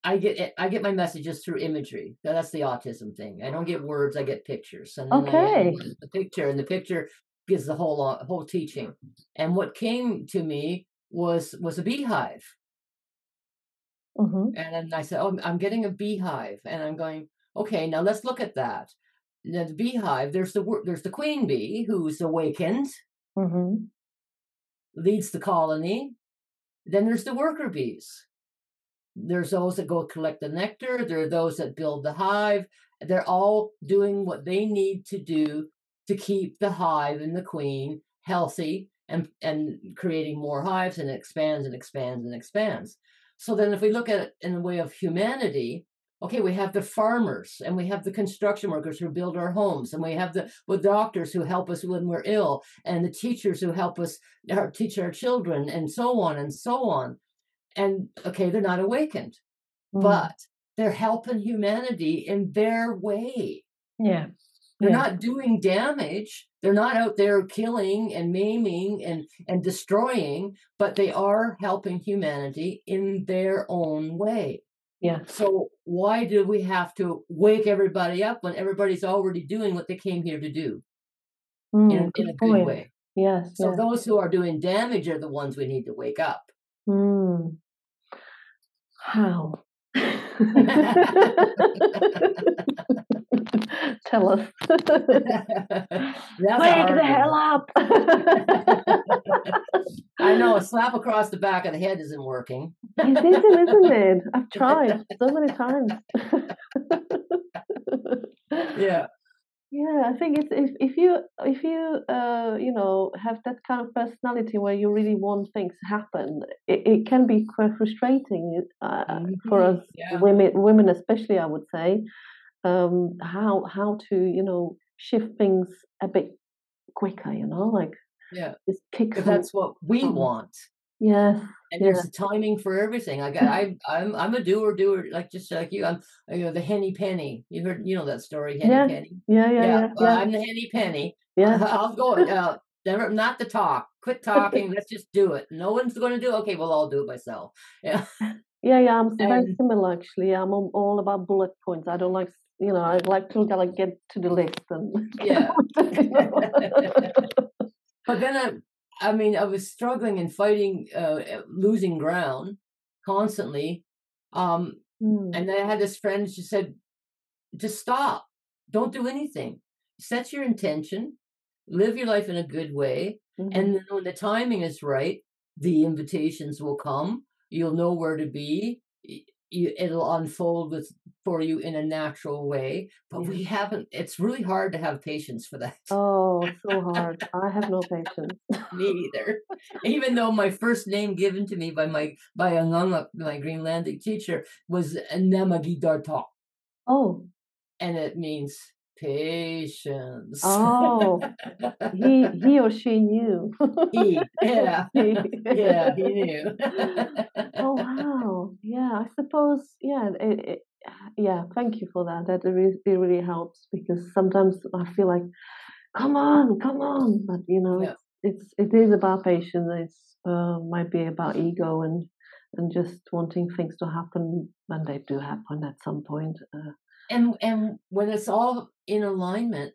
I get my messages through imagery. That's the autism thing. I don't get words, I get pictures. And then I Okay. analyze the picture, and the picture gives the whole teaching. And what came to me was a beehive. Mm-hmm. And then I said, "Oh, I'm getting a beehive." And I'm going, "Okay, now let's look at that." Now, the beehive, there's the queen bee who's awakened, Mm-hmm. leads the colony. Then there's the worker bees. There's those that go collect the nectar. There are those that build the hive. They're all doing what they need to do to keep the hive and the queen healthy and creating more hives, and it expands and expands and expands. So then if we look at it in the way of humanity, okay, we have the farmers and we have the construction workers who build our homes, and we have the doctors who help us when we're ill, and the teachers who help us teach our children, and so on and so on. And okay, they're not awakened, Mm. but they're helping humanity in their way. Yeah. They're Yeah. not doing damage. They're not out there killing and maiming and destroying, but they are helping humanity in their own way. Yeah. So why do we have to wake everybody up when everybody's already doing what they came here to do Mm. in Good a good point. way? Yes. So Yes. those who are doing damage are the ones we need to wake up. Mm. How? Tell us. That's a Wake the hard hell one. up! I know, a slap across the back of the head isn't working. Isn't it? I've tried so many times. Yeah. Yeah, I think it's if you you know, have that kind of personality where you really want things to happen, it can be quite frustrating for Mhm. us Yeah. women especially, I would say, how to, you know, shift things a bit quicker, you know, like Yeah. just kick Because that's what we some. want. Yes, And yeah. there's a timing for everything. I'm a doer, like just like you. I'm the henny penny. You know that story, henny Yeah, penny. yeah, yeah, Yeah, yeah, well, yeah, I'm the henny penny. yeah, I'll go. Never, not to talk. Quit talking. Let's just do it. No one's going to do it. Okay, well, I'll do it myself. Yeah, yeah, yeah. I'm very and similar actually. I'm all about bullet points. I don't like, you know, I like to like get to the list and get on yeah. with it, you know. But then I mean, I was struggling and fighting, losing ground constantly. Um, Mm, and then I had this friend. She said, "Just stop. Don't do anything. Set your intention. Live your life in a good way, mhm, and then when the timing is right, the invitations will come. You'll know where to be. it'll unfold for you in a natural way. But we haven't. It's really hard to have patience for that. Oh, so hard. I have no patience. Me either. Even though my first name given to me by Angaangaq, my Greenlandic teacher, was Namagidarta, Oh, and it means patience. oh, he or she knew. Yeah, He. yeah, he knew. Oh wow. Yeah, I suppose. Yeah, yeah. Thank you for that. It really helps because sometimes I feel like, come on, but Yeah. it is about patience. It's might be about ego and just wanting things to happen when they do happen at some point. And when it's all in alignment,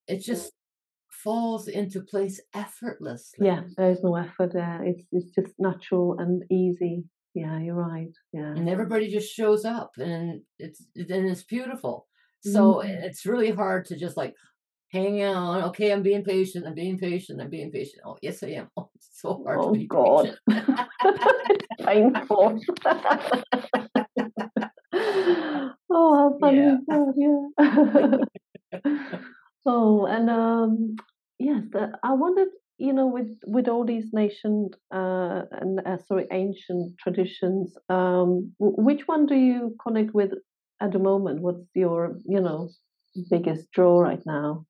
it just falls into place effortlessly. Yeah, there is no effort there. It's just natural and easy. Yeah, you're right. Yeah. And everybody just shows up, and it's beautiful. So Mm. it's really hard to just like hang on. Okay, I'm being patient. I'm being patient. I'm being patient. Oh, yes, I am. Oh, it's so hard to Oh be God, patient. it's painful. Oh, how funny Yeah. is that? Yeah. Oh, and yes, I wondered, with all these nation and sorry, ancient traditions, which one do you connect with at the moment? What's your, biggest draw right now?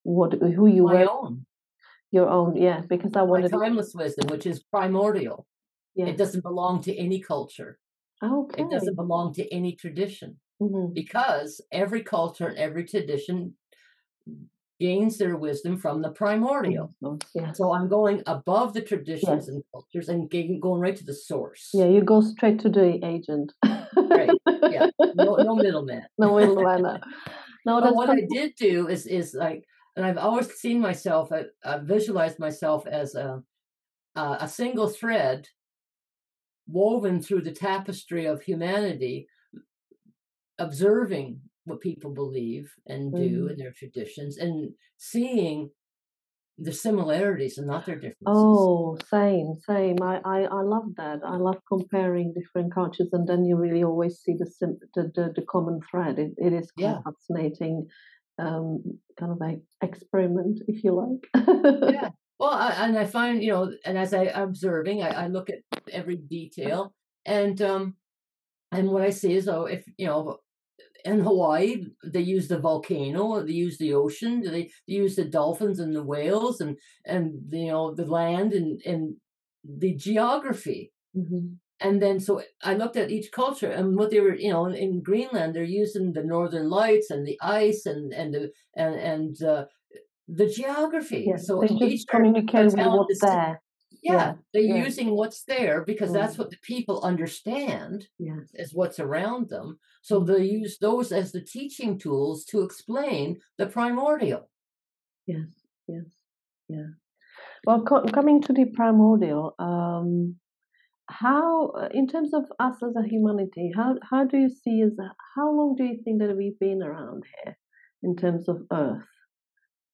Who you My were, own, your own? Yeah, because I my wondered. timeless wisdom, which is primordial. It Yes. doesn't belong to any culture. It Okay. doesn't belong to any tradition, Hmm. because every culture and every tradition gains their wisdom from the primordial. Yes. So I'm going above the traditions Yes. and cultures and going right to the Yeah, source. you go straight to the agent. Right. Yeah. No middleman. No middleman. No, But that's what I fantastic. did do is like, and I've always seen myself, I visualized myself as a single thread woven through the tapestry of humanity, observing what people believe and do in Mm. their traditions, and seeing the similarities and not their differences. Oh, same, same. I love that. I love comparing different cultures, and then you really always see the common thread. It is quite Yeah. fascinating, kind of like experiment, if you like. Yeah. Well, and I find, and as I'm observing, I look at every detail, and what I see is, oh, if in Hawaii they use the volcano, they use the ocean, they use the dolphins and the whales, and the land and the geography. Hmm. And then so I looked at each culture and what they were, in Greenland they're using the northern lights and the ice and the geography. Yeah, So they just each are communicate with telling what's this. there. Yeah, Yes, they're yes, using what's there because that's mm, what the people understand yes. is what's around them. So Mm. they use those as the teaching tools to explain the primordial. Yes, yes, yeah. Well, coming to the primordial, how, in terms of us as a humanity, how do you see how long do you think that we've been around here in terms of Earth,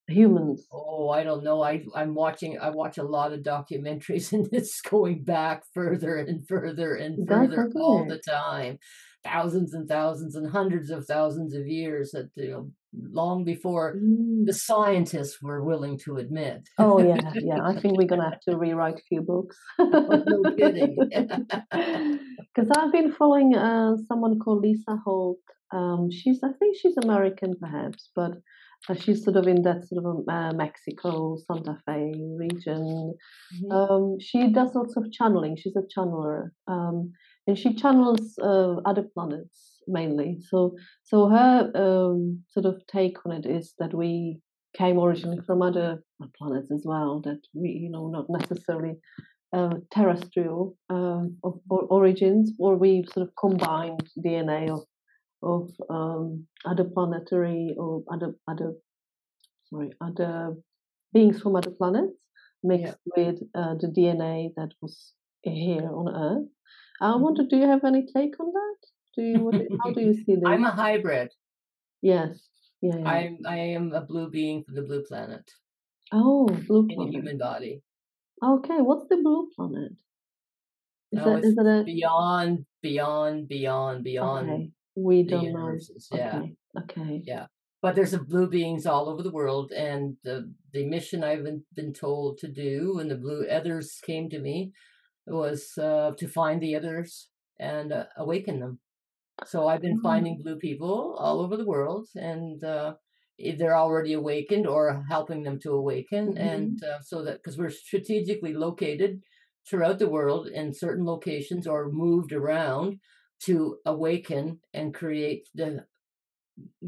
humans? Oh, I don't know. I watch a lot of documentaries and it's going back further and further and It does, further doesn't all it? the time. Thousands and thousands and hundreds of thousands of years that long before the Mm. scientists were willing to admit. Oh yeah, yeah. I think we're gonna have to rewrite a few books. No kidding. Because I've been following someone called Lisa Holt. I think she's American perhaps, but she's sort of in that sort of Mexico, Santa Fe region. Mhm. She does lots of channeling. She's a channeler, and she channels other planets mainly. So her sort of take on it is that we came originally from other planets as well. That we, not necessarily terrestrial of origins, or we sort of combined DNA of other planetary or other beings from other planets Yeah. mixed with the DNA that was here on Earth. I wonder, Mhm. do you have any take on that? How do you see this? I'm a hybrid. Yes, yeah, yeah. I am a blue being from the blue planet Oh, blue in a planet. human body. Okay, what's the blue planet? It's Is it a beyond okay? We the don't know. universes. Yeah, Okay, okay. yeah. But there's a blue beings all over the world, and the mission I've been told to do when the blue others came to me was to find the others and awaken them. So I've been Oh, finding blue people all over the world, and they're already awakened or helping them to awaken. And mhm. so that because we're strategically located throughout the world in certain locations or moved around to awaken and create the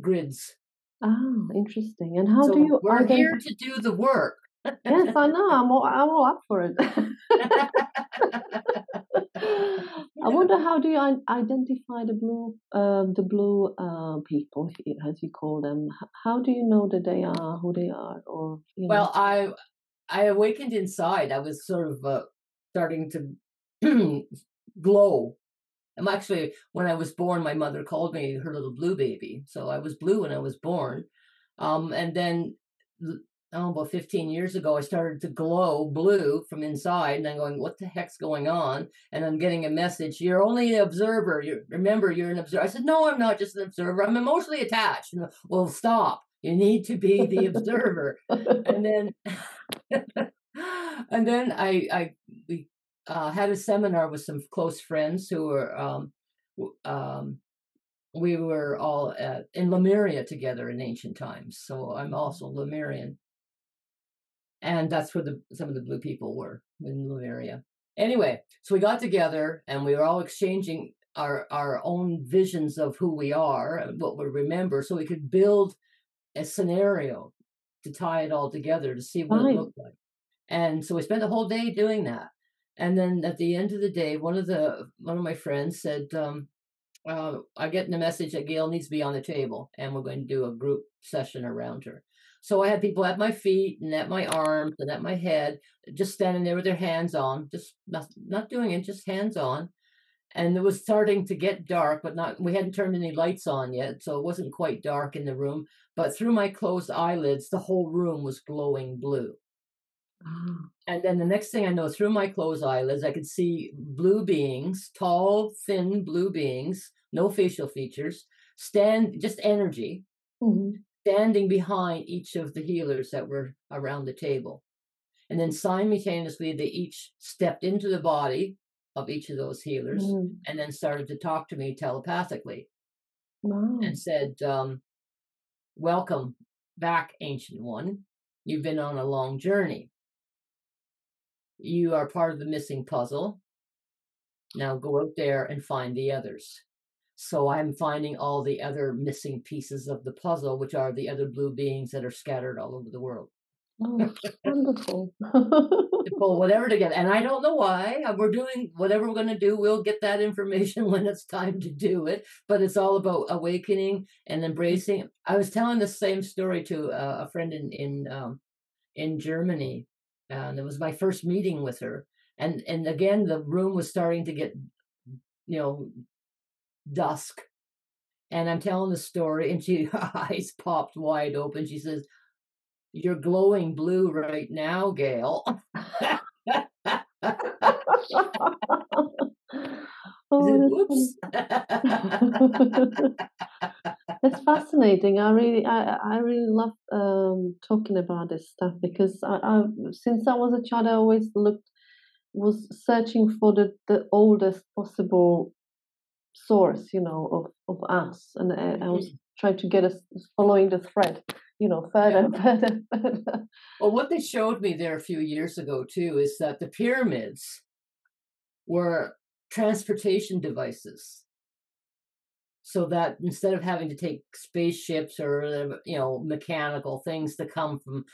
grids. Ah, interesting. And how do So you we're here identify? to do the work. Yes, I know. I'm all up for it. I wonder how do you identify the blue people, as you call them? How do you know that they are who they are, or you know? Well, I awakened inside. I was sort of starting to glow. I'm actually, when I was born, my mother called me her little blue baby. So I was blue when I was born. And then, about 15 years ago, I started to glow blue from inside. And I'm going, what the heck's going on? And I'm getting a message. You're only an observer. Remember, you're an observer. I said, no, I'm not just an observer. I'm emotionally attached. Well, stop. You need to be the observer. And then, and then we had a seminar with some close friends who were we were all in Lemuria together in ancient times. So I'm also Lemurian, and that's where some of the blue people were in Lemuria. Anyway, so we got together and we were all exchanging our own visions of who we are and what we remember, so we could build a scenario to tie it all together to see what it Right. looked like. And so we spent the whole day doing that. And then at the end of the day, one of my friends said, I get in the message that Gayle needs to be on the table, and we're going to do a group session around her. So I had people at my feet and at my arms and at my head, just standing there with their hands on, just not doing it, just hands on. And it was starting to get dark, but not, we hadn't turned any lights on yet, so it wasn't quite dark in the room. But through my closed eyelids, the whole room was glowing blue. Ah, And then the next thing I know, through my closed eyelids, I could see blue beings, tall, thin blue beings, no facial features, just energy, mhm. standing behind each of the healers that were around the table. And then simultaneously, they each stepped into the body of each of those healers Mm. and then started to talk to me telepathically Wow. and said, welcome back, Ancient One. You've been on a long journey. You are part of the missing puzzle. Now go out there and find the others. So I'm finding all the other missing pieces of the puzzle, which are the other blue beings that are scattered all over the world. Oh, wonderful. To pull whatever together. And I don't know why. We're doing whatever we're going to do. We'll get that information when it's time to do it. But it's all about awakening and embracing. I was telling the same story to a friend in Germany, and it was my first meeting with her. And again, the room was starting to get, you know, dusk. And I'm telling the story, and her eyes popped wide open. She says, "You're glowing blue right now, Gayle." I Oh, said, that's "Whoops." funny. It's fascinating. I really love talking about this stuff because since I was a child, I always was searching for the oldest possible source, of us, and I was trying to get us following the thread, further Yeah. and further, further. Well, what they showed me there a few years ago too is that the pyramids were transportation devices. So that instead of having to take spaceships or mechanical things to come from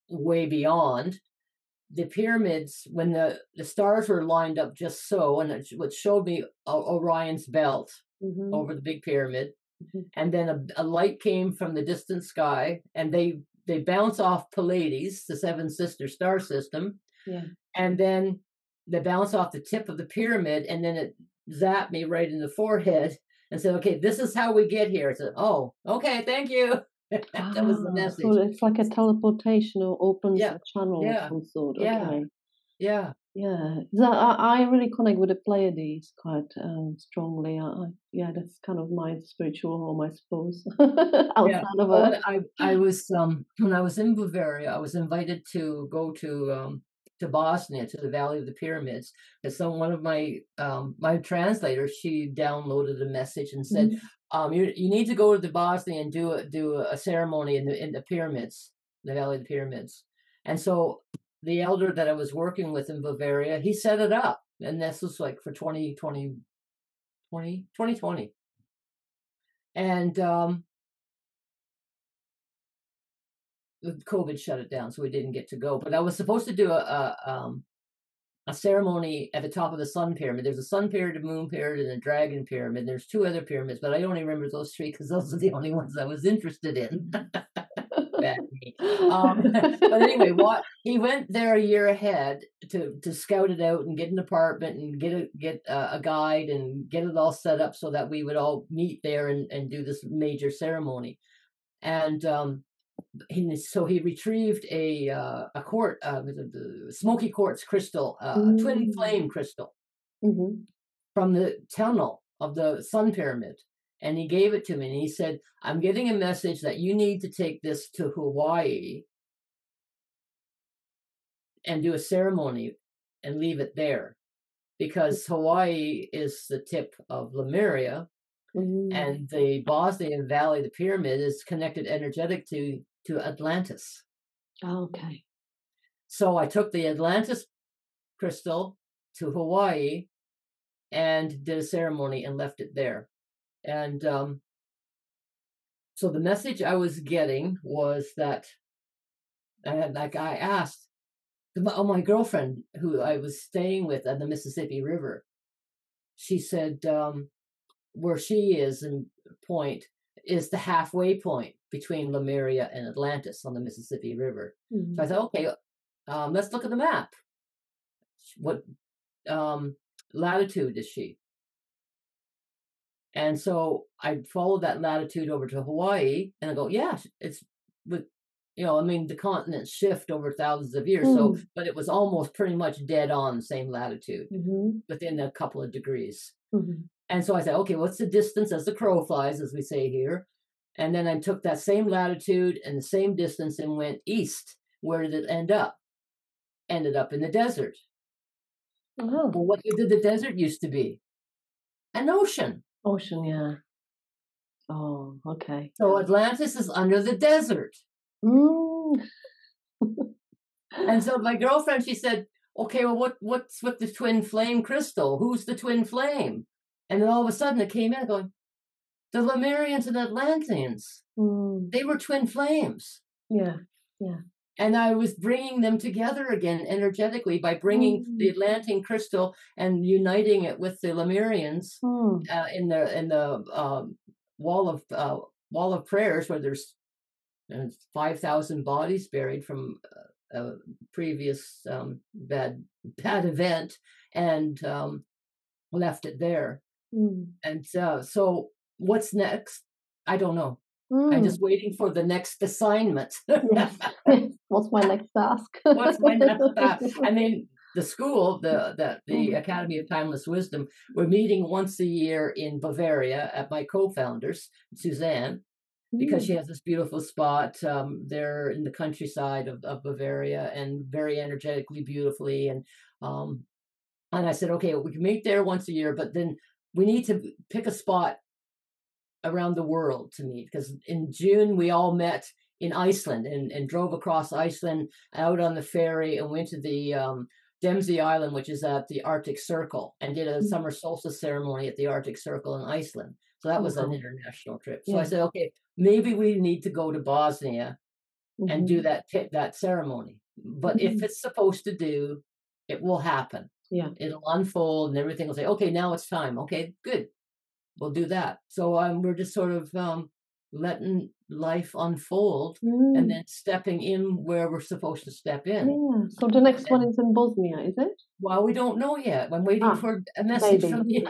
way beyond, the pyramids, when the stars were lined up just so, and what showed me Orion's belt Hmm. over the big pyramid, Hmm. and then a light came from the distant sky, and they bounce off Pleiades, the seven sister star system, Yeah. and then they bounce off the tip of the pyramid, and then it zapped me right in the forehead and said, "Okay, this is how we get here." I said, "Oh, okay, thank you." That was the So message. it's like a teleportation or opens Yeah, a channel of yeah, some sort. yeah, Okay. Yeah. Yeah, so I really connect with the Pleiades quite strongly. Yeah, that's kind of my spiritual home, I suppose, Yeah. outside of Oh, and Earth. I was when I was in Bavaria, I was invited to go to Bosnia, to the Valley of the Pyramids. And so one of my translators, she downloaded a message and said, Mhm. you need to go to the Bosnia and do a ceremony in the pyramids, the Valley of the Pyramids. And so the elder that I was working with in Bavaria, he set it up. And this was like for 2020. And COVID shut it down, so we didn't get to go. But I was supposed to do a ceremony at the top of the sun pyramid. There's a sun pyramid, a moon pyramid, and a dragon pyramid. There's two other pyramids, but I only remember those three because those are the only ones I was interested in. Bad me. But anyway, what he went there a year ahead to scout it out and get an apartment and get a guide and get it all set up so that we would all meet there and do this major ceremony. And so he retrieved a smoky quartz crystal, a twin Mm. flame crystal Mhm. from the tunnel of the sun pyramid, and he gave it to me. And he said, "I'm getting a message that you need to take this to Hawaii and do a ceremony and leave it there, because Hawaii is the tip of Lemuria, Mm. and the Bosnian Valley, the pyramid, is connected energetic to Atlantis." Okay. So I took the Atlantis crystal to Hawaii and did a ceremony and left it there. And so the message I was getting was that I asked my girlfriend who I was staying with at the Mississippi River. She said where she is in point is the halfway point between Lemuria and Atlantis on the Mississippi River. So I Mhm. thought, okay, let's look at the map. What latitude is she? And so I followed that latitude over to Hawaii, and I go, yeah, it's with, I mean, the continents shift over thousands of years. So, Mm. but it was almost pretty much dead on the same latitude Mhm. within a couple of degrees. Mhm. And so I said, okay, what's the distance as the crow flies, as we say here? And then I took that same latitude and the same distance and went east. Where did it end up? Ended up in the desert. Oh, Well, what did the desert used to be? An ocean. ocean, yeah. Oh, okay. So Atlantis is under the desert. Mm. And so my girlfriend, she said, okay, well, what's with the twin flame crystal? Who's the twin flame? And then all of a sudden it came in going, the Lemurians and Atlanteans, Mm. they were twin flames. Yeah, yeah. And I was bringing them together again energetically by bringing the Mm. Atlantean crystal and uniting it with the Lemurians Mm. in the wall of prayers, where there's 5,000 bodies buried from a previous bad event, and left it there. Mm. And so what's next? I don't know. I'm Mm. just waiting for the next assignment. Yes. Yes. What's my next task? What's my next step? I mean, the school, the Mm. Academy of Timeless Wisdom, we're meeting once a year in Bavaria at my co-founders, Suzanne, because she Mm. has this beautiful spot there in the countryside of Bavaria, and very energetically beautifully. And I said, okay, we can meet there once a year, but then we need to pick a spot around the world to meet, because in June we all met in Iceland and drove across Iceland out on the ferry and went to the Dempsey Island, which is at the Arctic Circle, and did a Mm. summer solstice ceremony at the Arctic Circle in Iceland. So that was an Wow. international trip. So I Yeah. said, okay, maybe we need to go to Bosnia and do Mhm. that ceremony. But if Mm. it's supposed to do, it will happen. Yeah. It'll unfold and everything will say, okay, now it's time. Okay, good, we'll do that. So we're just sort of letting life unfold and Mm. then stepping in where we're supposed to step in. Yeah. So the next one And is in Bosnia, is it? well, we don't know yet. I'm waiting Ah, for a message maybe. from the.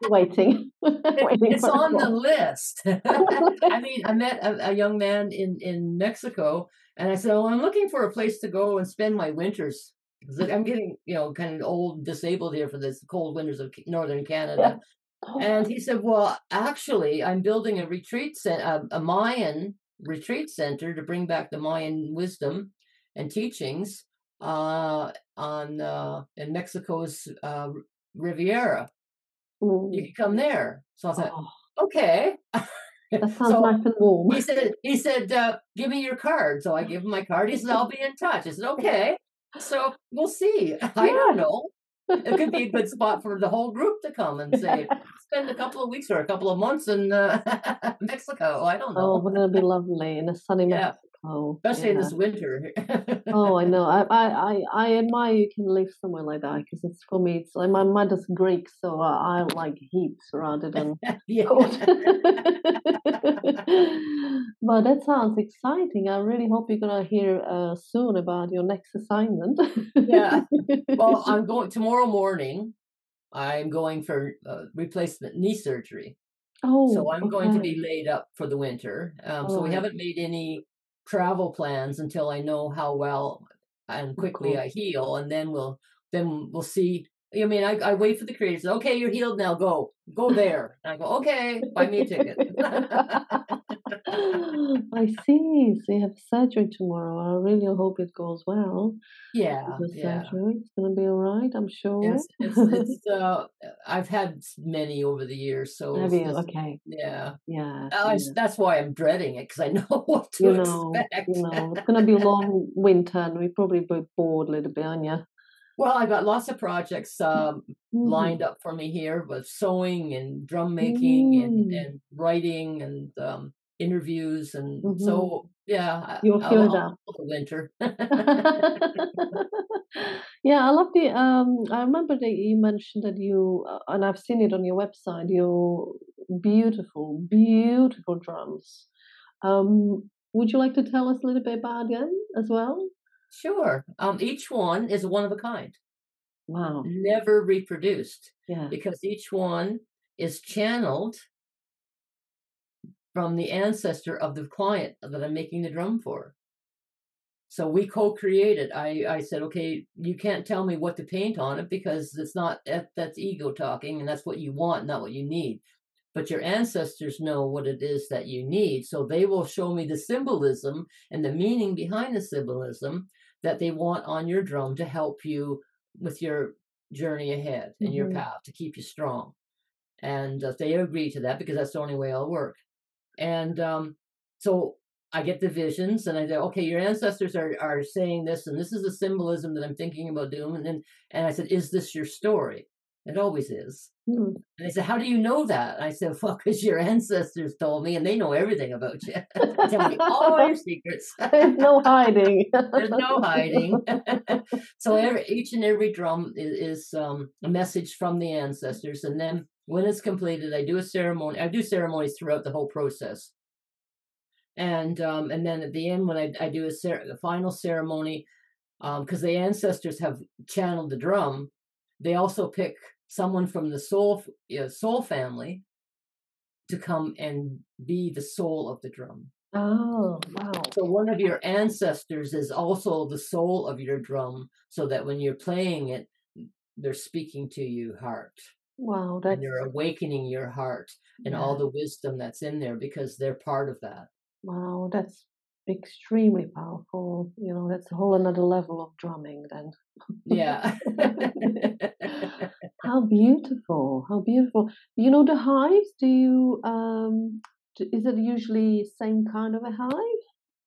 Waiting. Waiting It's for a on the call. list. I mean, I met a young man in Mexico, and I said, "Oh, I'm looking for a place to go and spend my winters." 'Cause I'm getting, kind of old, disabled here for this cold winters of northern Yeah. Canada. Oh, And he said, "Well, actually, I'm building a Mayan retreat center to bring back the Mayan wisdom and teachings on in Mexico's Riviera. You ooh. can come there." So I thought, Oh, "Okay." that sounds So nice and warm. he said, "Give me your card." So I give him my card. He said, "I'll be in touch." I said, "Okay." So we'll see. I don't Yeah. know. It could be a good spot for the whole group to come and say, spend a couple of weeks or a couple of months in Mexico. I don't Oh, know. wouldn't it be lovely in a sunny Yeah, Mexico? especially in Yeah. this winter. Oh, I know. I admire you can live somewhere like that because it's for me. It's like my mother's Greek, so I like heat rather than Yeah. cold. But that sounds exciting. I really hope you're gonna hear soon about your next assignment. Yeah. Well, I'm going tomorrow morning. I'm going for replacement knee surgery. So Oh, I'm going to okay. be laid up for the winter. All So we right. haven't made any travel plans until I know how well and Of quickly course. I heal, and then we'll see. I mean, I wait for the creators. Okay, you're healed now. Go there. And I go. Okay, buy me a ticket. I see. So you have surgery tomorrow. I really hope it goes well. Yeah, The yeah. surgery. It's gonna be all right, I'm sure. It's I've had many over the years, so Have it's you? just Okay. yeah. Yeah, yeah. That's why I'm dreading it because I know what to You expect. know, it's gonna be a long winter and we probably be bored a little bit, aren't you? Well, I got lots of projects Mhm. lined up for me here with sewing and drum making Mm. and writing and interviews, and Mhm. so yeah, You'll I'll feel that. love the winter. Yeah, I love I remember that you mentioned that you, and I've seen it on your website, your beautiful, beautiful drums. Would you like to tell us a little bit about them as well? Sure. Each one is one of a kind, Wow. never reproduced, Yeah. because each one is channeled from the ancestor of the client that I'm making the drum for. So we co-created. I said, okay, you can't tell me what to paint on it because it's not that's ego talking, and that's what you want, not what you need. But your ancestors know what it is that you need, so they will show me the symbolism and the meaning behind the symbolism that they want on your drum to help you with your journey ahead and your Mhm. path to keep you strong. And they agree to that because that's the only way I'll work. And so I get the visions and I say, okay, your ancestors are saying this, and this is the symbolism that I'm thinking about doing. And I said, is this your story? It always is. Mm. And they said, how do you know that? I said, well, because your ancestors told me, and they know everything about you. Tell me all your secrets. There's no hiding. There's no hiding. So each and every drum is a message from the ancestors, and then when it's completed, I do a ceremony. I do ceremonies throughout the whole process, and then at the end, when I do the final ceremony, because the ancestors have channeled the drum, they also pick someone from the soul family to come and be the soul of the drum. Oh, wow. So one of your ancestors is also the soul of your drum, so that when you're playing it, they're speaking to you heart, Wow, and that's they're awakening your heart and all yeah. the wisdom that's in there because they're part of that. Wow, that's extremely powerful. You know, that's a whole another level of drumming then. Yeah. How beautiful. How beautiful. You know the hives, do you is it usually same kind of a hive?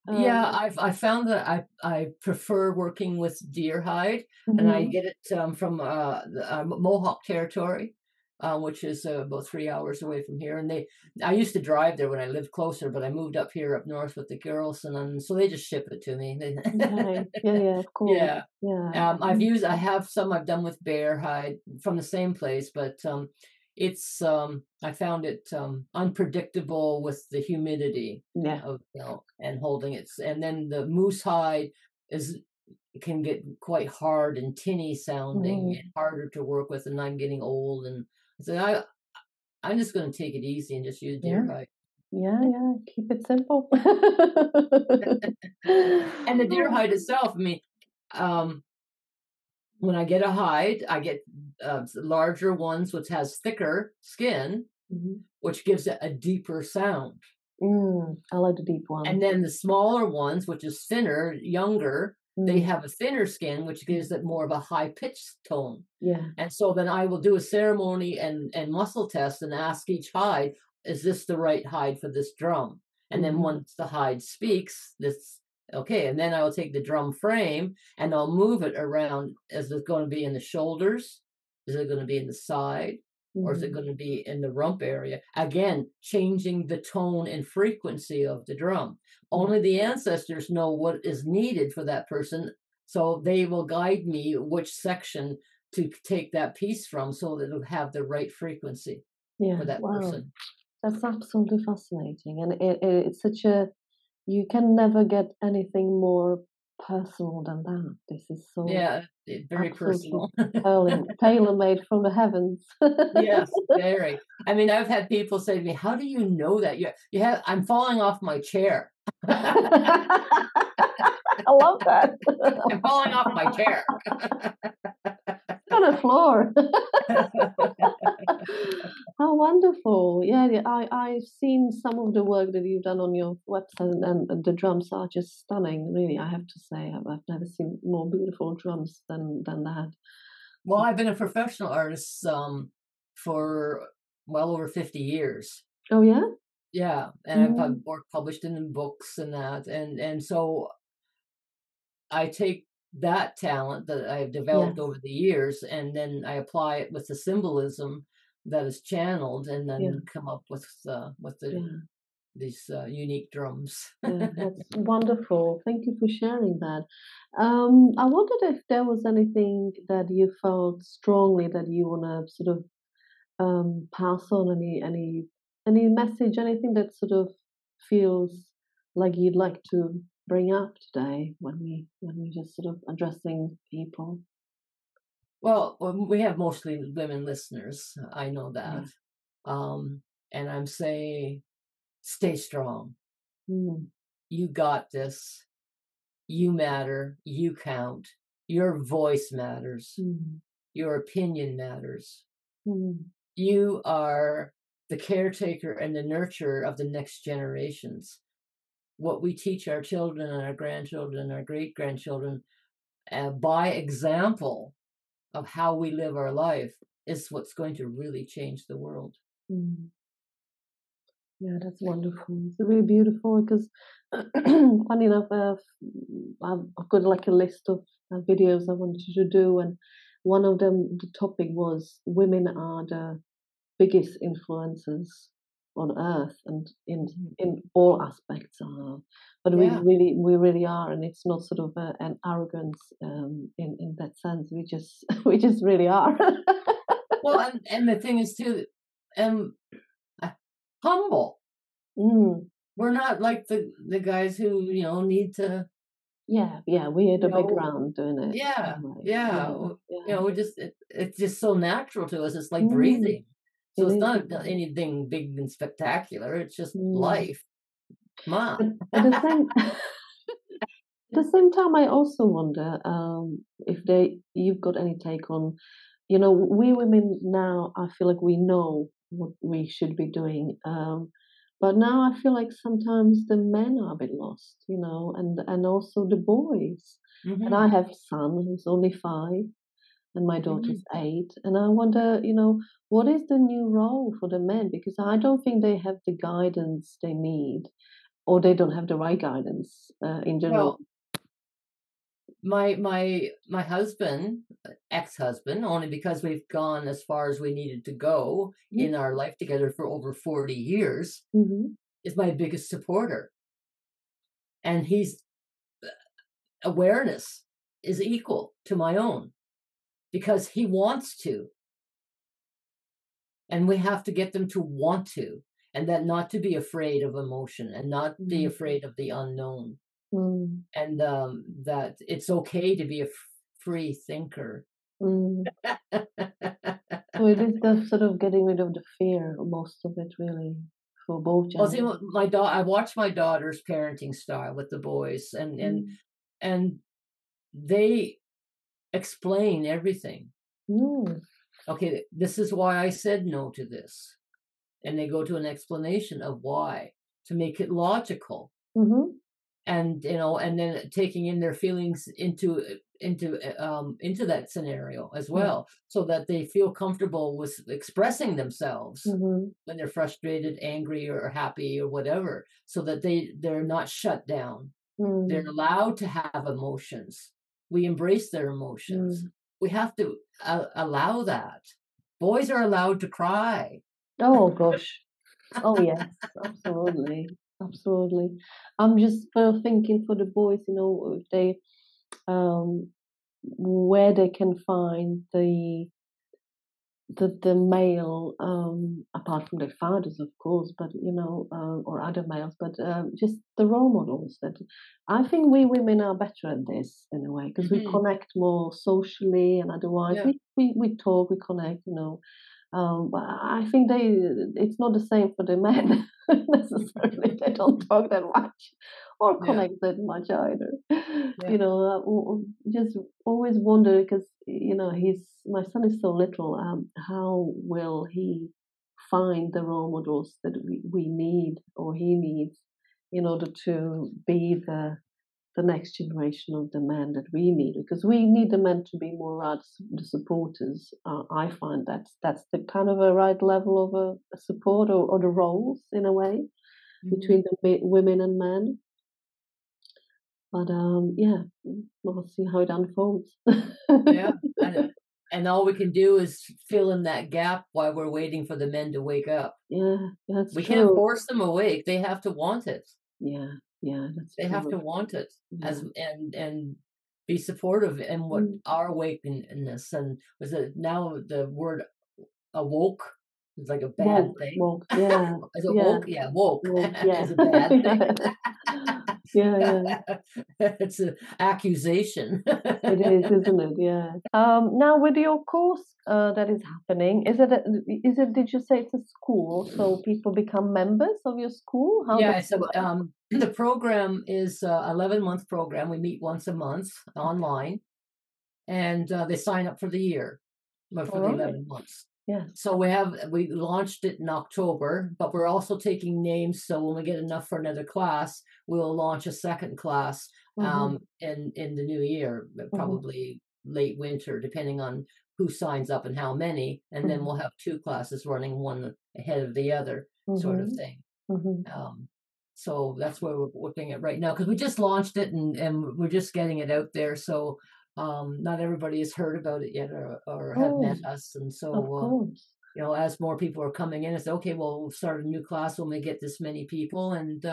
Yeah, Um I found that I prefer working with deer hide, and I mhm. get it from the Mohawk territory, which is about 3 hours away from here. And I used to drive there when I lived closer, but I moved up here up north with the girls, and then so they just ship it to me. Okay. Yeah, yeah, of course. Yeah. Yeah. I have some I've done with bear hide from the same place, but I found it unpredictable with the humidity Yeah. of, and holding it. And then the moose hide is can get quite hard and tinny sounding Mhm. and harder to work with, and I'm getting old, and so I'm just going to take it easy and just use deer Yeah. hide. Yeah, yeah. Keep it simple. And the deer hide itself, I mean, um when I get a hide, I get larger ones, which has thicker skin, which gives it a deeper sound. I like the deep ones. And then the smaller ones, which is thinner, younger, they have a thinner skin, which gives it more of a high-pitched tone. Yeah. And so then I will do a ceremony and muscle test and ask each hide, is this the right hide for this drum? And then once the hide speaks, this, okay, and then I will take the drum frame and I'll move it around. Is it going to be in the shoulders? Is it going to be in the side? Or is it going to be in the rump area? Again, changing the tone and frequency of the drum. Only the ancestors know what is needed for that person, so they will guide me which section to take that piece from so that it'll have the right frequency for that person. That's absolutely fascinating. And it's such a, you can never get anything more personal than that. This is so very personal. Tailor-made from the heavens. Yes, very. I mean, I've had people say to me, how do you know that? You have, I'm falling off my chair. I love that. I'm falling off my chair. On the floor. How wonderful. Yeah, I've seen some of the work that you've done on your website, and the drums are just stunning, really, I have to say. I've never seen more beautiful drums than that. Well, I've been a professional artist for well over 50 years. Oh, yeah? Yeah, and I've published in books and that. And so I take that talent that I've developed over the years, and then I apply it with the symbolism that is channeled, and then come up with these unique drums. That's wonderful. Thank you for sharing that. I wondered if there was anything that you felt strongly that you want to sort of pass on, any message, anything that sort of feels like you'd like to bring up today when we just sort of addressing people. Well, we have mostly women listeners. I know that. And I'm saying, stay strong. You got this. You matter. You count. Your voice matters. Your opinion matters. You are the caretaker and the nurturer of the next generations. What we teach our children and our grandchildren and our great-grandchildren by example of how we live our life is what's going to really change the world. Yeah, that's wonderful. It's really beautiful because, funny enough, I've got like a list of videos I wanted to do, and one of them, the topic was women are the biggest influences on Earth, and in all aspects. But we really are, and it's not sort of an arrogance in that sense. We just we just really are. Well, and the thing is too, humble. We're not like the guys who need to. Yeah, we hit a big round doing it. Yeah. We just it's just so natural to us. It's like breathing. So it's not anything big and spectacular. It's just life. Come on. At the same time, I also wonder if you've got any take on, we women now, I feel like we know what we should be doing. But now I feel like sometimes the men are a bit lost, and also the boys. And I have a son who's only 5, and my daughter's 8. And I wonder, what is the new role for the men? Because I don't think they have the guidance they need, or they don't have the right guidance in general. Well, my husband, ex-husband, only because we've gone as far as we needed to go in our life together for over 40 years, is my biggest supporter. And his awareness is equal to my own because he wants to. And we have to get them to want to, and that not to be afraid of emotion and not be afraid of the unknown. And that it's okay to be a free thinker. So it is the sort of getting rid of the fear, most of it, really, for both genders. Well, see, I watched my daughter's parenting style with the boys, and they explain everything. Okay, this is why I said no to this. And they go to an explanation of why, to make it logical. And and then taking in their feelings into that scenario as well, so that they feel comfortable with expressing themselves when they're frustrated, angry, or happy, or whatever, so that they're not shut down. They're allowed to have emotions. We embrace their emotions. We have to allow that. Boys are allowed to cry. Oh gosh. Oh yes, absolutely, absolutely. I'm just thinking for the boys, if they, where they can find the male, apart from their fathers, of course, but or other males, but just the role models. That I think we women are better at this in a way, because we connect more socially, and otherwise we talk, we connect, but I think it's not the same for the men necessarily. They don't talk that much or connect that much either. Just always wonder, because my son is so little. How will he find the role models that we need, or he needs, in order to be the next generation of the men that we need? Because we need the men to be more the supporters. I find that's the kind of a right level of a support, or the roles in a way between the women and men. But we'll see how it unfolds. And all we can do is fill in that gap while we're waiting for the men to wake up. Yeah, that's we true. Can't force them awake. They have to want it. Yeah, that's they true. Have to want it, and be supportive in what our awakenness. And was it now the word awoke is like a bad thing? Woke, yeah. Is it woke? Yeah, woke, yeah. is a bad thing. yeah. It's an accusation. It is, isn't it? Yeah. Now with your course that is happening, is it? Did you say it's a school, so people become members of your school? So the program is 11-month program. We meet once a month online, and they sign up for the year, for the 11 months. Yeah. So we launched it in October, but we're also taking names. So when we get enough for another class, we'll launch a second class in the new year, probably late winter, depending on who signs up and how many. And then we'll have two classes running, one ahead of the other, sort of thing. So that's where we're looking at right now, because we just launched it and we're just getting it out there. So not everybody has heard about it yet, or have met us. And so as more people are coming in, it's okay, well, we'll start a new class when we get this many people. And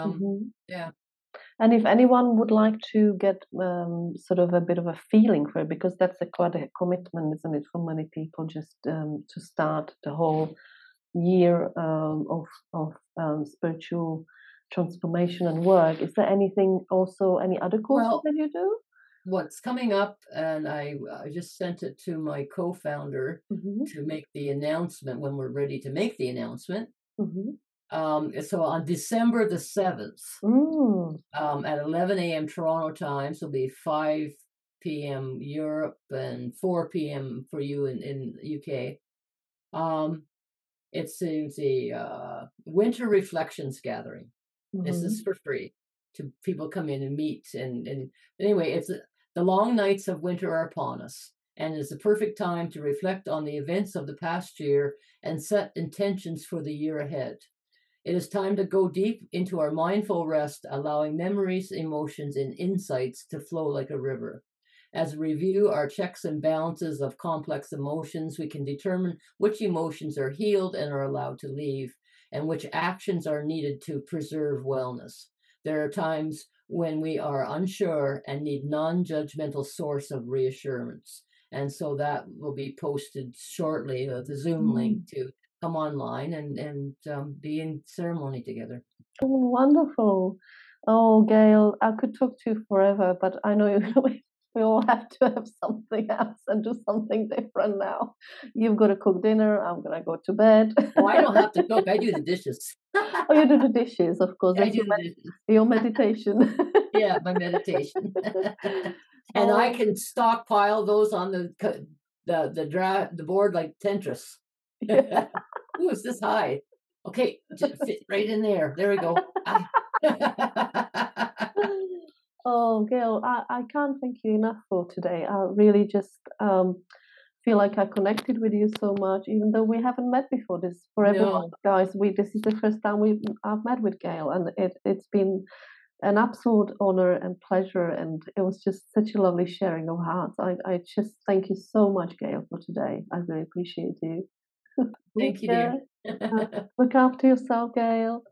and if anyone would like to get sort of a bit of a feeling for it, because that's quite a commitment, isn't it, for many people, just to start the whole year of spiritual transformation and work. Is there anything also, any other courses that you do? What's coming up, and I just sent it to my co-founder to make the announcement when we're ready to make the announcement. So on December the 7th, at 11 a.m. Toronto time, so it'll be 5 p.m. Europe and 4 p.m. for you in UK. It's a winter reflections gathering. This is for free to people come in and meet. And anyway, it's the long nights of winter are upon us, and it's the perfect time to reflect on the events of the past year and set intentions for the year ahead. It is time to go deep into our mindful rest, allowing memories, emotions, and insights to flow like a river. As we review our checks and balances of complex emotions, we can determine which emotions are healed and are allowed to leave, and which actions are needed to preserve wellness. There are times when we are unsure and need non-judgmental source of reassurance. And so that will be posted shortly, the Zoom link to come online and be in ceremony together. Oh, wonderful. Oh, Gayle, I could talk to you forever, but I know we all have to have something else and do something different now. You've got to cook dinner. I'm going to go to bed. Oh, I don't have to cook. I do the dishes. Oh, you do the dishes, of course. I do the dishes. Your meditation. Yeah, my meditation. And I can stockpile those on the board like Tetris. Ooh, it's this high. Okay, just fit right in there. There we go. Oh, Gail, I can't thank you enough for today. I really just feel like I connected with you so much, even though we haven't met before. This for everyone, guys. This is the first time I've met with Gail, and it's been an absolute honor and pleasure, and it was just such a lovely sharing of hearts. I just thank you so much, Gail, for today. I really appreciate you. Thank you, dear. Look after yourself, Gail.